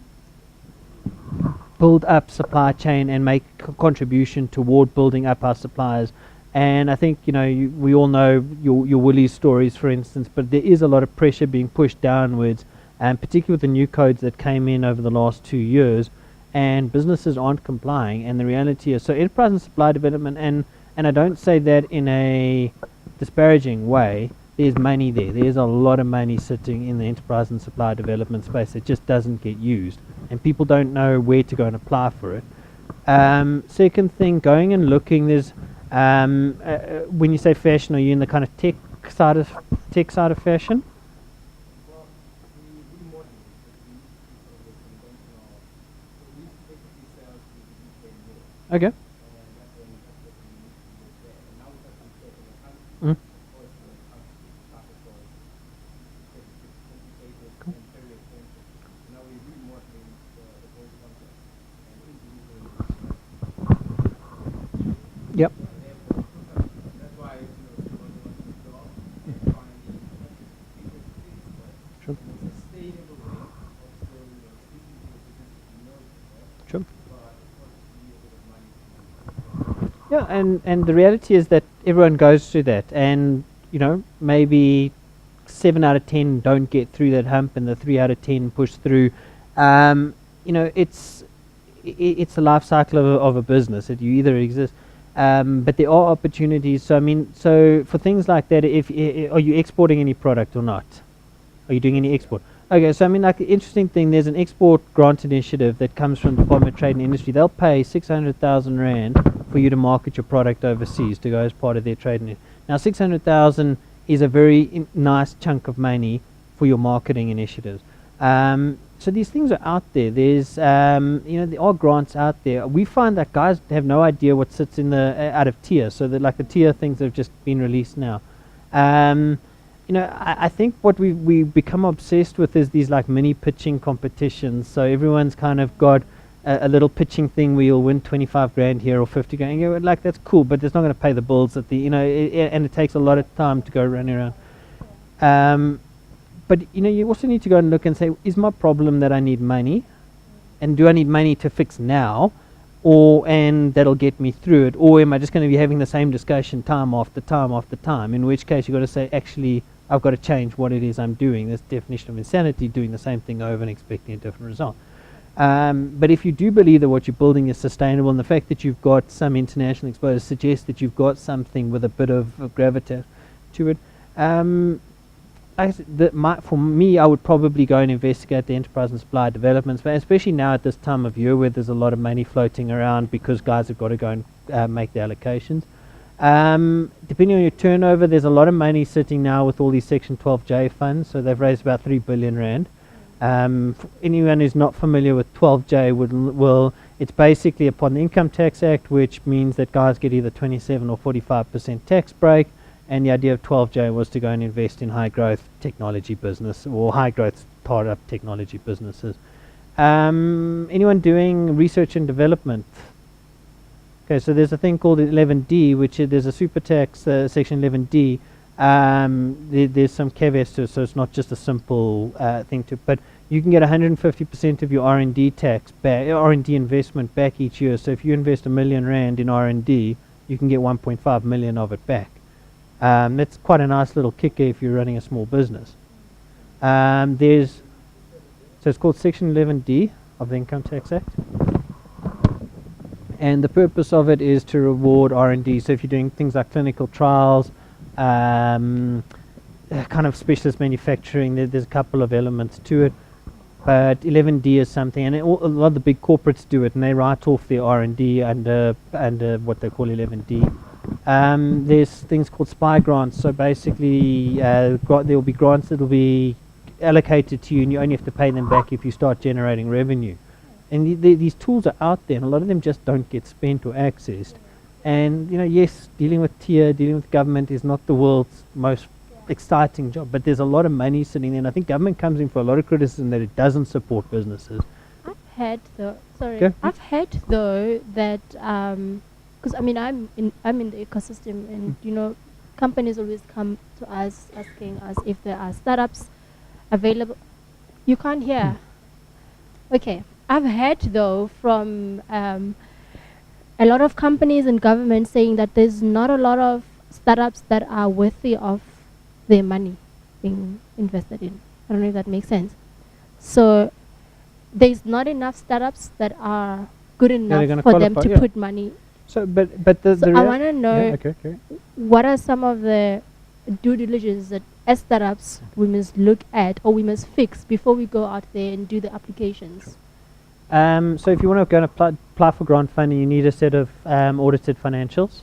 build up supply chain and make a contribution toward building up our suppliers. And I think, we all know your Woolies stories, for instance, but there is a lot of pressure being pushed downwards, and particularly with the new codes that came in over the last 2 years, and businesses aren't complying. And the reality is, so enterprise and supply development, and I don't say that in a disparaging way, there's money there. There's a lot of money sitting in the enterprise and supply development space. It just doesn't get used, and people don't know where to go and apply for it. Second thing, going and looking, there's when you say fashion, are you in the kind of tech side of fashion? Okay. Mm. Cool. Yep. Sure. Sure. Yeah, and the reality is that everyone goes through that, and maybe 7 out of 10 don't get through that hump, and the 3 out of 10 push through. It's a life cycle of a business. That you either exist, but there are opportunities. So I mean, so for things like that, are you exporting any product or not? Are you doing any export? Okay, so I mean, like the interesting thing, there's an export grant initiative that comes from the Department of Trade and Industry. They'll pay 600,000 rand for you to market your product overseas to go as part of their trade. Now, 600,000 is a very nice chunk of money for your marketing initiatives. So these things are out there. There's, there are grants out there. We find that guys have no idea what sits in the out of tier. So that like the tier things that have just been released now. I think what we become obsessed with is these like mini pitching competitions. So everyone's kind of got a little pitching thing where you'll win 25 grand here or 50 grand. You're like, that's cool, but it's not going to pay the bills at the, and it takes a lot of time to go running around. But you also need to go and look and say, is my problem that I need money? And do I need money to fix now? And that'll get me through it? Or am I just going to be having the same discussion time after time after time? In which case you've got to say, actually, I've got to change what it is I'm doing. This definition of insanity, doing the same thing over and expecting a different result. But if you do believe that what you're building is sustainable, and the fact that you've got some international exposure suggests that you've got something with a bit of gravitas to it, for me, I would probably go and investigate the enterprise and supply developments, but especially now at this time of year where there's a lot of money floating around because guys have got to go and make the allocations. Depending on your turnover, there's a lot of money sitting now with all these Section 12J funds, so they've raised about 3 billion rand. Anyone who's not familiar with 12J it's basically upon the Income Tax Act, which means that guys get either 27 or 45% tax break. And the idea of 12J was to go and invest in high growth technology business or high growth startup technology businesses. Anyone doing research and development? Okay, so there's a thing called 11D, which there's a super tax, section 11D. There's some caveats to it, so it's not just a simple thing to, but you can get 150% of your R&D tax back, R&D investment back each year. So if you invest 1 million rand in R&D, you can get 1.5 million of it back. That's quite a nice little kicker if you're running a small business. So it's called Section 11D of the Income Tax Act. And the purpose of it is to reward R&D. So if you're doing things like clinical trials, kind of specialist manufacturing. There's a couple of elements to it. But 11D is something, and a lot of the big corporates do it, and they write off their R&D under what they call 11D. There's things called SPY grants. So basically, there will be grants that will be allocated to you, and you only have to pay them back if you start generating revenue. And these tools are out there, and a lot of them just don't get spent or accessed. And yes, dealing with TIA, dealing with government is not the world's most exciting job, but there's a lot of money sitting there, and I think government comes in for a lot of criticism that it doesn't support businesses. I've heard though that because I'm in the ecosystem, and companies always come to us asking us if there are startups available. You can't hear. Okay, I've heard though from a lot of companies and governments saying that there's not a lot of startups that are worthy of their money being invested in. I don't know if that makes sense. So there's not enough startups that are good enough for them to put money. So, but I want to know okay. what are some of the due diligence that as startups we must look at or we must fix before we go out there and do the applications. So if you want to go and apply for grant funding, you need a set of audited financials.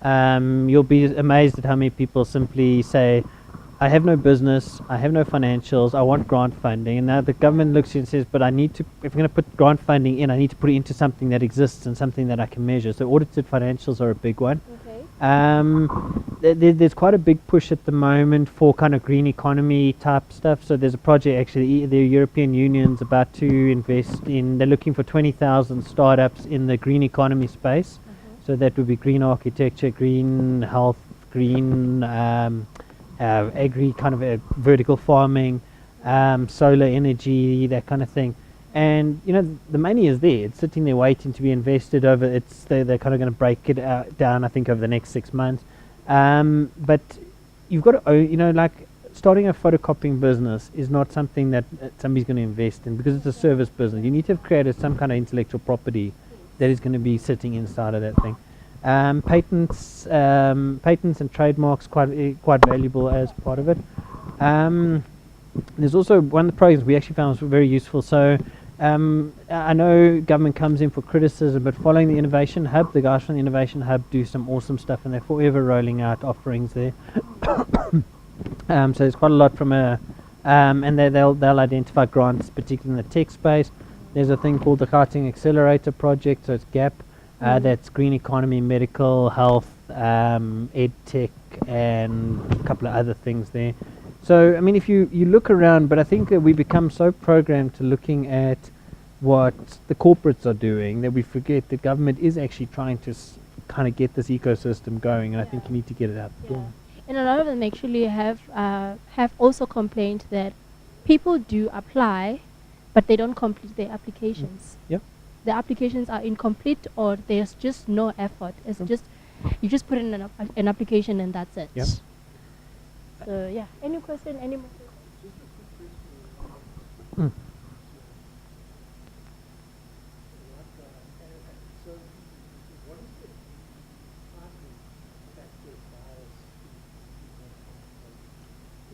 You'll be amazed at how many people simply say, I have no business, I have no financials, I want grant funding. And now the government looks at you and says, but I need to, if I'm going to put grant funding in, I need to put it into something that exists and something that I can measure. So audited financials are a big one. Okay. There's quite a big push at the moment for kind of green economy type stuff. So there's a project actually, the European Union's about to invest in, they're looking for 20,000 startups in the green economy space. So that would be green architecture, green health, green agri, kind of vertical farming, solar energy, that kind of thing. And the money is there; it's sitting there waiting to be invested. They're kind of going to break it down, I think, over the next 6 months. But you've got to, like starting a photocopying business is not something that somebody's going to invest in because it's a service business. You need to have created some kind of intellectual property that is going to be sitting inside of that thing. Patents and trademarks quite valuable as part of it. There's also one of the programs we actually found was very useful. So I know government comes in for criticism, but following the Innovation Hub, the guys from the Innovation Hub do some awesome stuff, and they're forever rolling out offerings there. So there's quite a lot from and they'll identify grants, particularly in the tech space. There's a thing called the Gauteng Accelerator Project, so it's GAP. That's green economy, medical, health, ed tech, and a couple of other things there. So, I mean, if you look around, but I think that we become so programmed to looking at what the corporates are doing that we forget that government is actually trying to kind of get this ecosystem going, and I think you need to get it out the door. And a lot of them actually have also complained that people do apply, but they don't complete their applications. Yep. The applications are incomplete, or there's just no effort. It's just you just put in an application and that's it. Yep. So yeah. Any question? Any more questions?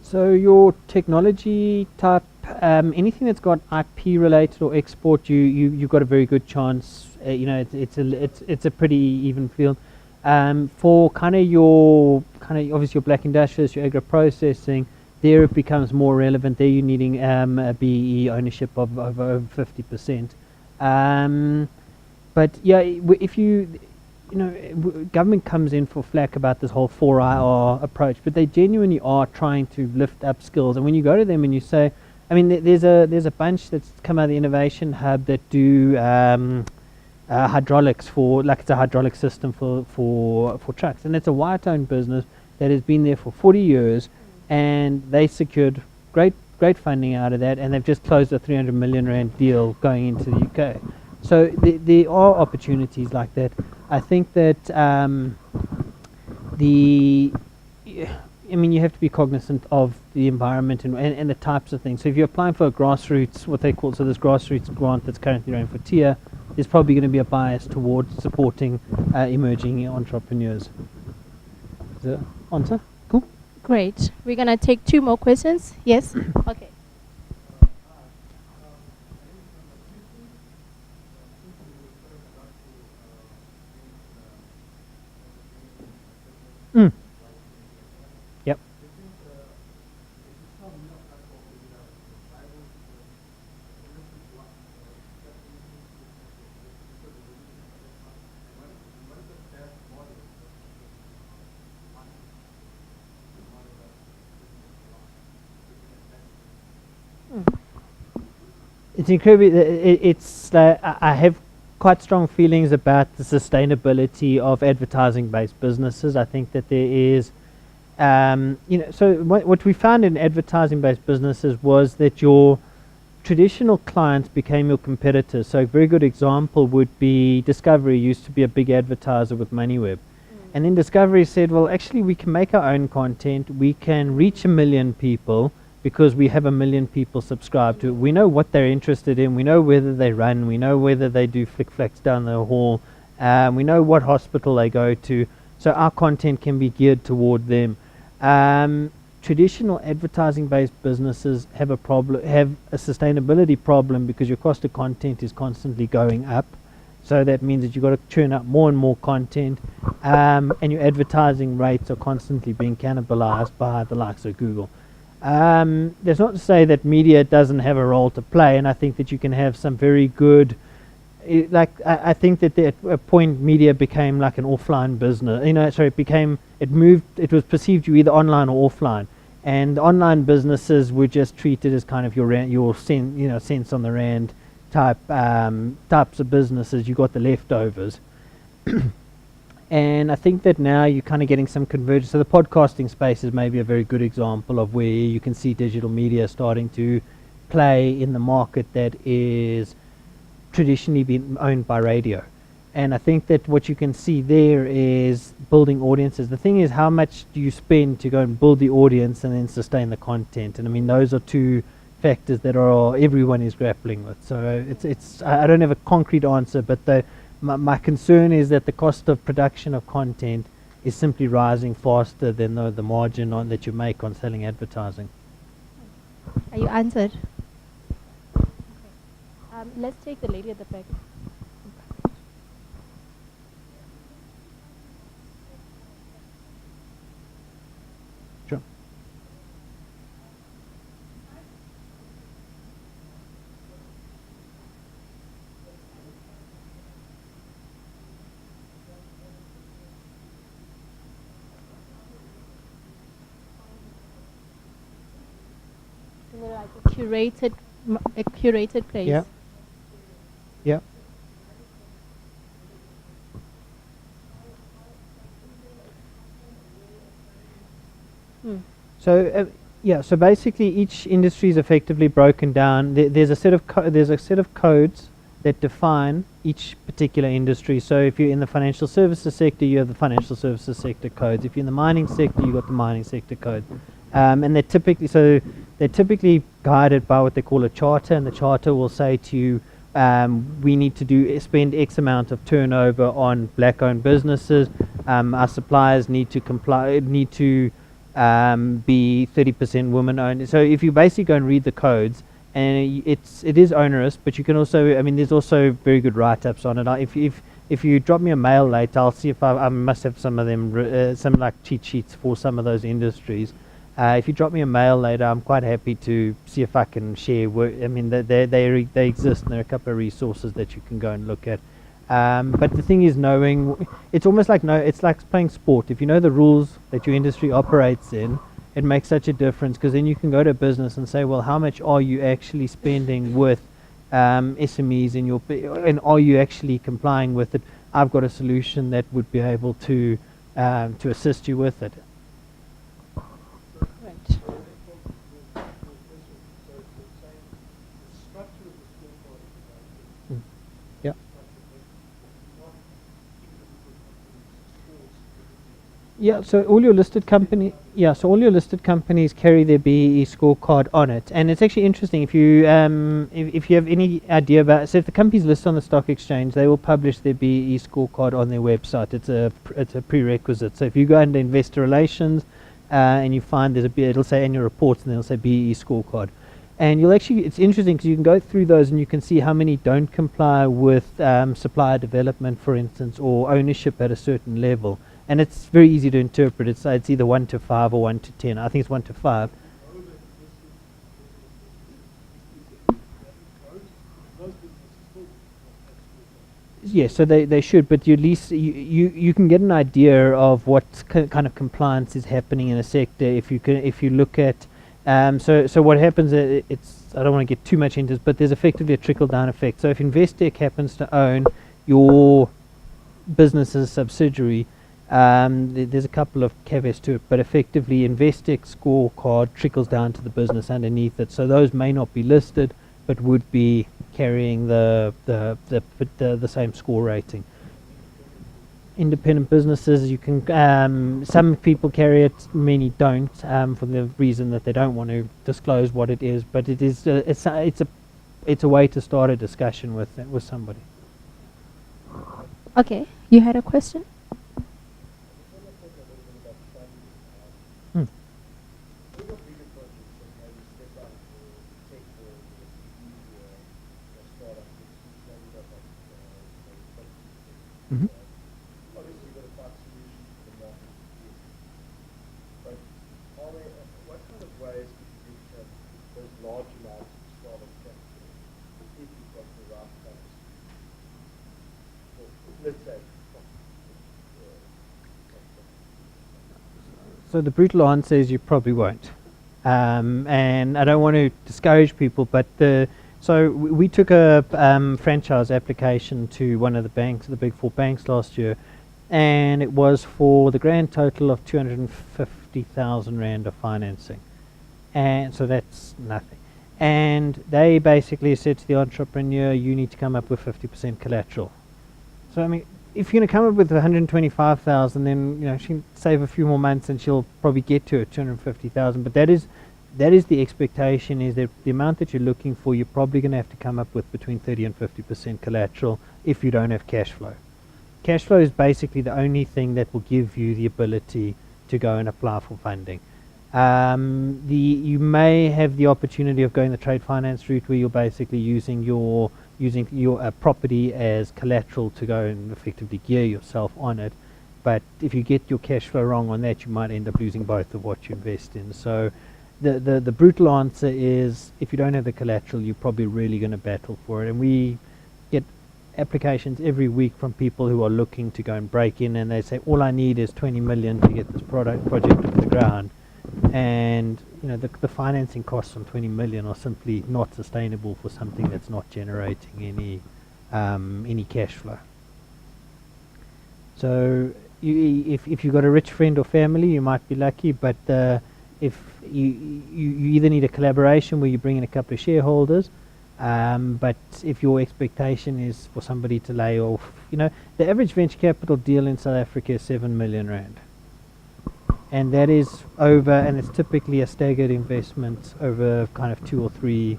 So your technology type, anything that's got IP related or export, you've got a very good chance. It's a pretty even field. For kind of obviously your black industrials, your agro processing, there it becomes more relevant. There you're needing a BEE ownership of over 50%. But yeah, if government comes in for flack about this whole 4IR approach, but they genuinely are trying to lift up skills. And when you go to them and you say, I mean, there's a bunch that's come out of the Innovation Hub that do hydraulics it's a hydraulic system for trucks, and it's a white-owned business that has been there for 40 years, and they secured great funding out of that, and they've just closed a 300 million rand deal going into the UK. So there are opportunities like that. I think that you have to be cognizant of the environment and the types of things. So if you're applying for a grassroots, what they call, this grassroots grant that's currently running for TIA, there's probably going to be a bias towards supporting emerging entrepreneurs. Is that answer? Cool. Great. We're going to take 2 more questions. Yes? Okay. Mm. Yep. It's incredibly. It's. I have quite strong feelings about the sustainability of advertising-based businesses. I think that there is, so what we found in advertising-based businesses was that your traditional clients became your competitors. So a very good example would be Discovery used to be a big advertiser with MoneyWeb. And then Discovery said, well, actually, we can make our own content. We can reach 1 million people because we have 1 million people subscribed to it. We know what they're interested in. We know whether they run. We know whether they do flick flicks down the hall. We know what hospital they go to. So our content can be geared toward them. Traditional advertising-based businesses have a sustainability problem because your cost of content is constantly going up. So that means that you've got to churn out more and more content, and your advertising rates are constantly being cannibalized by the likes of Google. That's not to say that media doesn't have a role to play, and I think that you can have some very good, I think that at a point media became like an offline business. It was perceived you either online or offline, and online businesses were just treated as kind of your cents on the rand types of businesses. You got the leftovers. And I think that now you're kind of getting some convergence. So the podcasting space is maybe a very good example of where you can see digital media starting to play in the market that is traditionally been owned by radio. And I think that what you can see there is building audiences. The thing is, how much do you spend to go and build the audience and then sustain the content? And I mean, those are 2 factors that everyone is grappling with. So I don't have a concrete answer, but my concern is that the cost of production of content is simply rising faster than the margin that you make on selling advertising. Are you answered? Okay. Let's take the lady at the back. Sure. Like a curated place. Yeah. Yeah. So so basically each industry is effectively broken down. There's a set of codes that define each particular industry. So if you're in the financial services sector, you have the financial services sector codes. If you're in the mining sector, you've got the mining sector code. And they're typically guided by what they call a charter, and the charter will say to you, we need to spend X amount of turnover on black-owned businesses. Our suppliers need to be 30% women-owned. So if you basically go and read the codes, and it is onerous, but you can also, there's also very good write-ups on it. If you drop me a mail later, I'll see if I must have some of them, some like cheat sheets for some of those industries. If you drop me a mail later, I'm quite happy to see if I can share. They exist, and there are a couple of resources that you can go and look at. But the thing is, it's almost like it's like playing sport. If you know the rules that your industry operates in, it makes such a difference, because then you can go to a business and say, well, how much are you actually spending with SMEs and are you actually complying with it? I've got a solution that would be able to assist you with it. Right. Yeah. Yeah, so all your listed companies carry their BEE scorecard on it, and it's actually interesting if you have any idea about. So if the company's listed on the stock exchange, they will publish their BEE scorecard on their website. It's a prerequisite. So if you go under investor relations, and you find there's it'll say annual reports, and then it'll say BEE scorecard. And you'll actually, it's interesting because you can go through those and you can see how many don't comply with supplier development, for instance, or ownership at a certain level. And it's very easy to interpret. It's either 1 to 5 or 1 to 10. I think it's 1 to 5. Yes, so they should, but you at least you can get an idea of what kind of compliance is happening in a sector if you look at so what happens, it's I don't want to get too much into this, but there's effectively a trickle down effect. So if Investec happens to own your business's subsidiary, there's a couple of caveats to it, but effectively Investec's scorecard trickles down to the business underneath it. So those may not be listed, but would be carrying the same score rating. Independent businesses, you can some people carry it, many don't, for the reason that they don't want to disclose what it is. But it is it's a way to start a discussion with somebody. Okay, you had a question? Mm-hmm. Obviously, you've got to find solutions for the market. But what kind of ways could you get those large amounts of startup capital if you've got the right funds? Let's say. So the brutal answer is you probably won't. And I don't want to discourage people, but so we took a franchise application to one of the banks, the big 4 banks last year, and it was for the grand total of 250,000 Rand of financing. And so that's nothing. And they basically said to the entrepreneur, you need to come up with 50% collateral. So I mean, if you're going to come up with 125,000, then she can save a few more months and she'll probably get to it, 250,000. But that is the expectation, is that the amount that you're looking for, you're probably going to have to come up with between 30 and 50% collateral if you don't have cash flow. Cash flow is basically the only thing that will give you the ability to go and apply for funding. You may have the opportunity of going the trade finance route, where you're basically using your property as collateral to go and effectively gear yourself on it. But if you get your cash flow wrong on that, you might end up losing both of what you invest in. So the brutal answer is, if you don't have the collateral, you're probably really going to battle for it. And we get applications every week from people who are looking to go and break in, and they say, all I need is 20 million to get this project off the ground. And the financing costs on 20 million are simply not sustainable for something that's not generating any cash flow. So if you've got a rich friend or family, you might be lucky, but if you either need a collaboration where you bring in a couple of shareholders, but if your expectation is for somebody to lay off, the average venture capital deal in South Africa is 7 million Rand. And that is and it's typically a staggered investment over kind of 2 or 3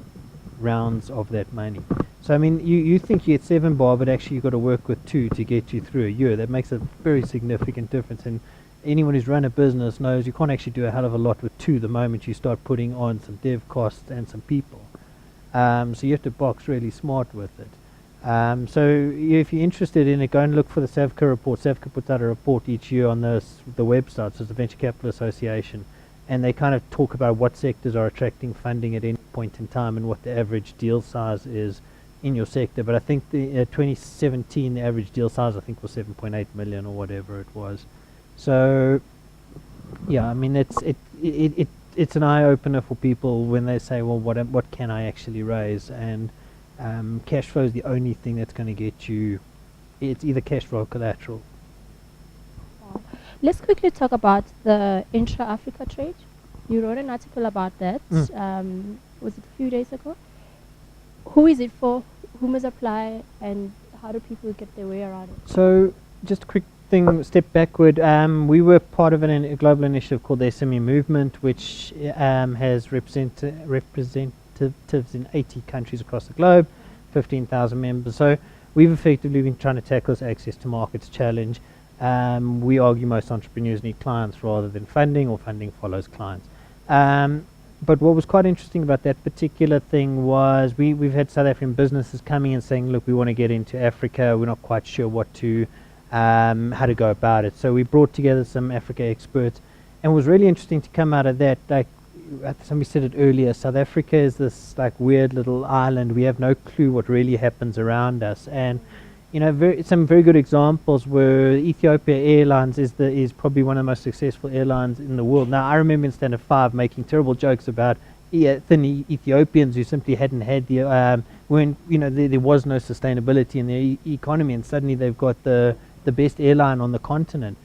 rounds of that money. So I mean, you think you get 7 bar, but actually you've got to work with 2 to get you through a year. That makes a very significant difference. And anyone who's run a business knows you can't actually do a hell of a lot with 2 the moment you start putting on some dev costs and some people. So you have to box really smart with it. So if you're interested in it, go and look for the SAVCA report. SAVCA puts out a report each year on the website, so it's the Venture Capital Association, and they kind of talk about what sectors are attracting funding at any point in time and what the average deal size is in your sector. But I think the 2017, the average deal size I think was 7.8 million or whatever it was. So yeah, I mean it's an eye opener for people when they say, well, what can I actually raise? And cash flow is the only thing that's going to get you. It's either cash flow or collateral. Let's quickly talk about the intra-Africa trade. You wrote an article about that. Was it a few days ago? Who is it for? Who must apply? And how do people get their way around it? So just a quick thing, step backward. We were part of a global initiative called the SME Movement, which has representatives in 80 countries across the globe, 15,000 members. So we've effectively been trying to tackle this access to markets challenge. we argue most entrepreneurs need clients rather than funding, or funding follows clients. But what was quite interesting about that particular thing was we've had South African businesses coming and saying, look, we want to get into Africa. We're not quite sure how to go about it. So we brought together some Africa experts, and it was really interesting to come out of that. Like somebody said it earlier, South Africa is this like weird little island. We have no clue what really happens around us, and some very good examples were Ethiopia Airlines is probably one of the most successful airlines in the world. Now, I remember in Standard 5 making terrible jokes about thin Ethiopians who simply hadn't had there was no sustainability in their economy, and suddenly they've got the best airline on the continent.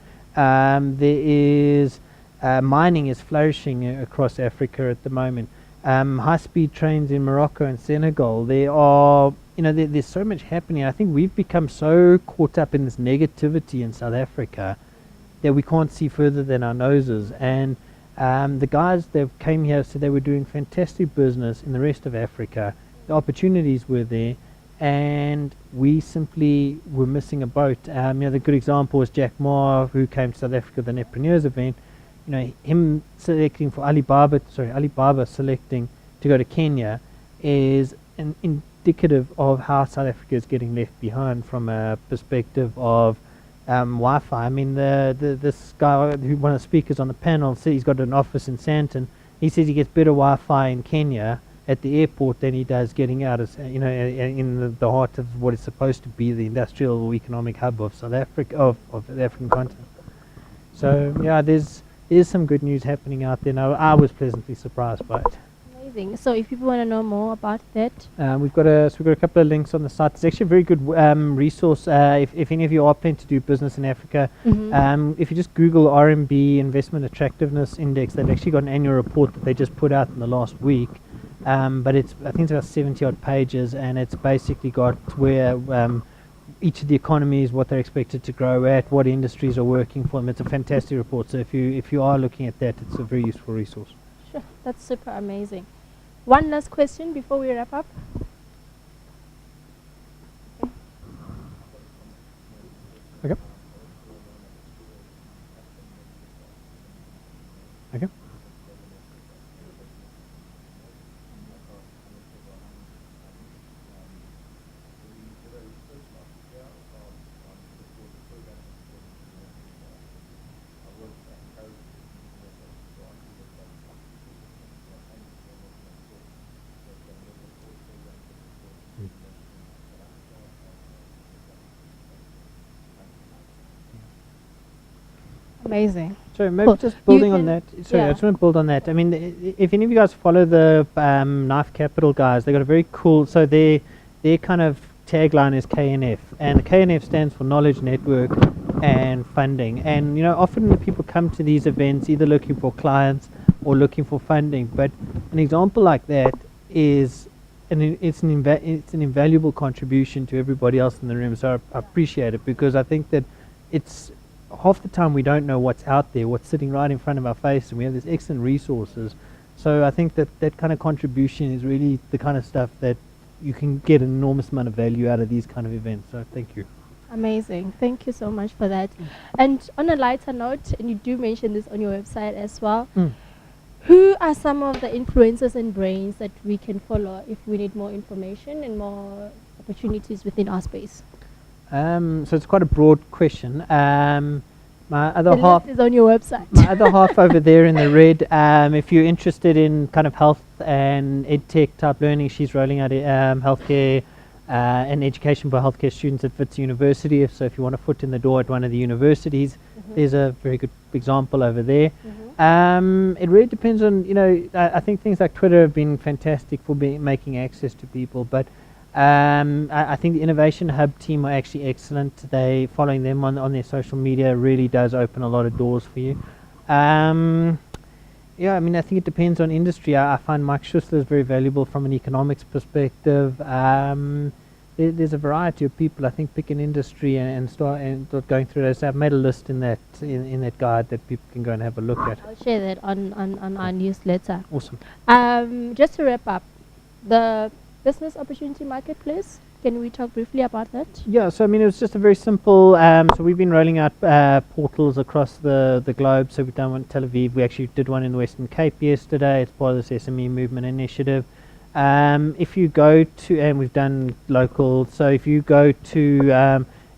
Mining is flourishing across Africa at the moment. High-speed trains in Morocco and Senegal. There's so much happening. I think we've become so caught up in this negativity in South Africa that we can't see further than our noses. And the guys that came here said they were doing fantastic business in the rest of Africa. The opportunities were there, and we simply were missing a boat. The good example was Jack Ma, who came to South Africa at the Nepreneurs event. Him selecting for Alibaba selecting to go to Kenya is an indicative of how South Africa is getting left behind from a perspective of Wi-Fi. I mean, this guy, one of the speakers on the panel, said he's got an office in Sandton. He says he gets better Wi-Fi in Kenya at the airport than he does getting out, in the heart of what is supposed to be the industrial or economic hub of South Africa, of the African continent. So yeah, there's some good news happening out there now. I was pleasantly surprised by it. Amazing. So if people want to know more about that, we've got a couple of links on the site. It's actually a very good resource if any of you are planning to do business in Africa. If you just Google RMB Investment Attractiveness Index, they've actually got an annual report that they just put out in the last week. But I think it's about 70 odd pages, and it's basically got where each of the economies, what they're expected to grow at, what industries are working for them. It's a fantastic report. So if you are looking at that, it's a very useful resource. sure, that's super amazing. One last question before we wrap up. Okay. Okay. Amazing. Sorry, maybe Cool. just building You on can- that. Sorry, yeah. I just want to build on that. I mean, if any of you guys follow the Knife Capital guys, they got a very cool. So their kind of tagline is KNF, and the KNF stands for Knowledge Network and Funding. And often the people come to these events either looking for clients or looking for funding. But an example like that is, it's an invaluable contribution to everybody else in the room. So I appreciate it, because I think that it's half the time we don't know what's out there, what's sitting right in front of our face, and we have these excellent resources. So I think that kind of contribution is really the kind of stuff that you can get an enormous amount of value out of these kind of events. So thank you. Amazing. Thank you so much for that. And on a lighter note, and you do mention this on your website as well, who are some of the influencers and brains that we can follow if we need more information and more opportunities within our space? So it's quite a broad question. My other The half list is on your website. My other half over there in the red, if you're interested in kind of health and ed tech type learning, she's rolling out healthcare and education for healthcare students at Wits University. So if you want a foot in the door at one of the universities, there's a very good example over there. It really depends on, I think things like Twitter have been fantastic for making access to people, but I think the Innovation Hub team are actually excellent. Following them on their social media really does open a lot of doors for you. Yeah, I mean, I think it depends on industry. I find Mike Schussler is very valuable from an economics perspective. There's a variety of people. I think pick an industry and start going through those. I've made a list in that guide that people can go and have a look at. I'll share that on our newsletter. Awesome. Just to wrap up, the business opportunity marketplace, Can we talk briefly about that? Yeah, so I mean, it was just a very simple. So we've been rolling out portals across the globe. So we've done one in Tel Aviv. We actually did one in the Western Cape yesterday. It's part of this SME movement initiative. If you go to, and we've done local. So if you go to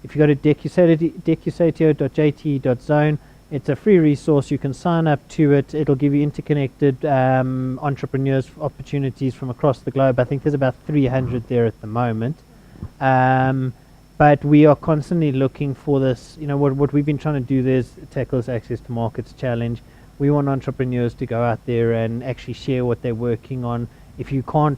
decusatio.jte.zone, it's a free resource. You can sign up to it. It'll give you interconnected entrepreneurs opportunities from across the globe. I think there's about 300 there at the moment. But we are constantly looking for this. You know, what we've been trying to do there is tackle this access to markets challenge. We want entrepreneurs to go out there and actually share what they're working on. If you can't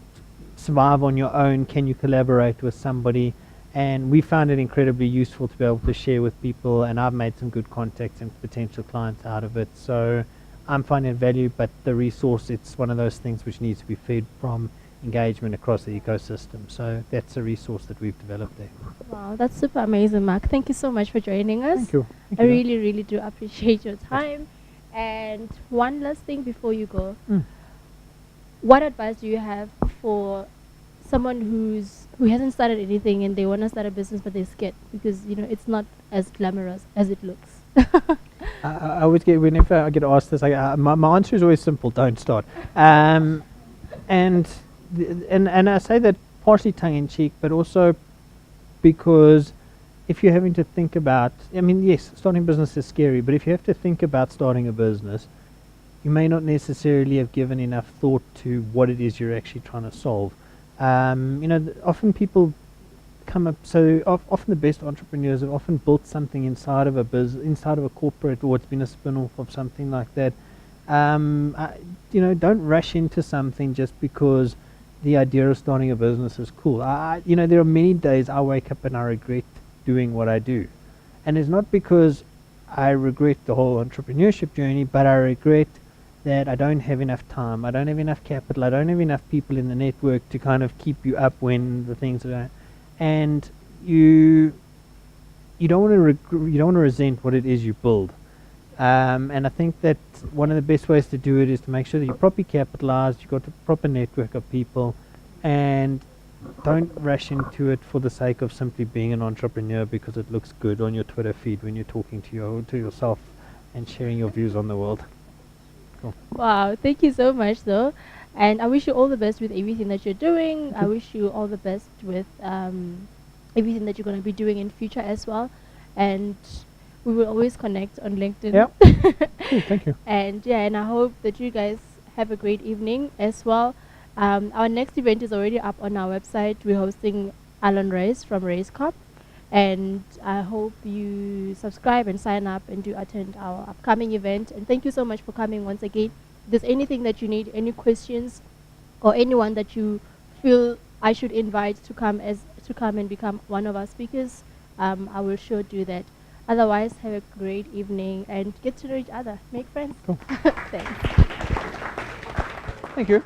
survive on your own, can you collaborate with somebody? And we found it incredibly useful to be able to share with people, and I've made some good contacts and potential clients out of it. So I'm finding value, but the resource, it's one of those things which needs to be fed from engagement across the ecosystem. So that's a resource that we've developed there. Wow, that's super amazing, Mark. Thank you so much for joining us. Thank you. Thank I you. really, really do appreciate your time. And one last thing before you go. What advice do you have for someone who hasn't started anything and they want to start a business but they're scared because it's not as glamorous as it looks? I always get, whenever I get asked this, my answer is always simple: don't start. And I say that partially tongue in cheek, but also because if you're having to think about, I mean, yes, starting a business is scary, but if you have to think about starting a business, you may not necessarily have given enough thought to what it is you're actually trying to solve. Often people come up, often the best entrepreneurs have often built something inside of a business, inside of a corporate, or it's been a spin-off of something like that. Don't rush into something just because the idea of starting a business is cool. There are many days I wake up and I regret doing what I do. And it's not because I regret the whole entrepreneurship journey, but I regret that I don't have enough time, I don't have enough capital, I don't have enough people in the network to kind of keep you up when the things are, and you don't want to resent what it is you build. And I think that one of the best ways to do it is to make sure that you're properly capitalized, you've got a proper network of people, and don't rush into it for the sake of simply being an entrepreneur because it looks good on your Twitter feed when you're talking to yourself and sharing your views on the world. Cool. Wow, thank you so much though. And I wish you all the best with everything that you're doing. I wish you all the best with everything that you're going to be doing in future as well. And we will always connect on LinkedIn. Yep. Cool, thank you. And I hope that you guys have a great evening as well. Our next event is already up on our website. We're hosting Alan Reyes from Reyes Corp. And I hope you subscribe and sign up and do attend our upcoming event. And thank you so much for coming once again. If there's anything that you need, any questions, or anyone that you feel I should invite to come and become one of our speakers, I will sure do that. Otherwise, have a great evening and get to know each other. Make friends. Cool. Thanks. Thank you.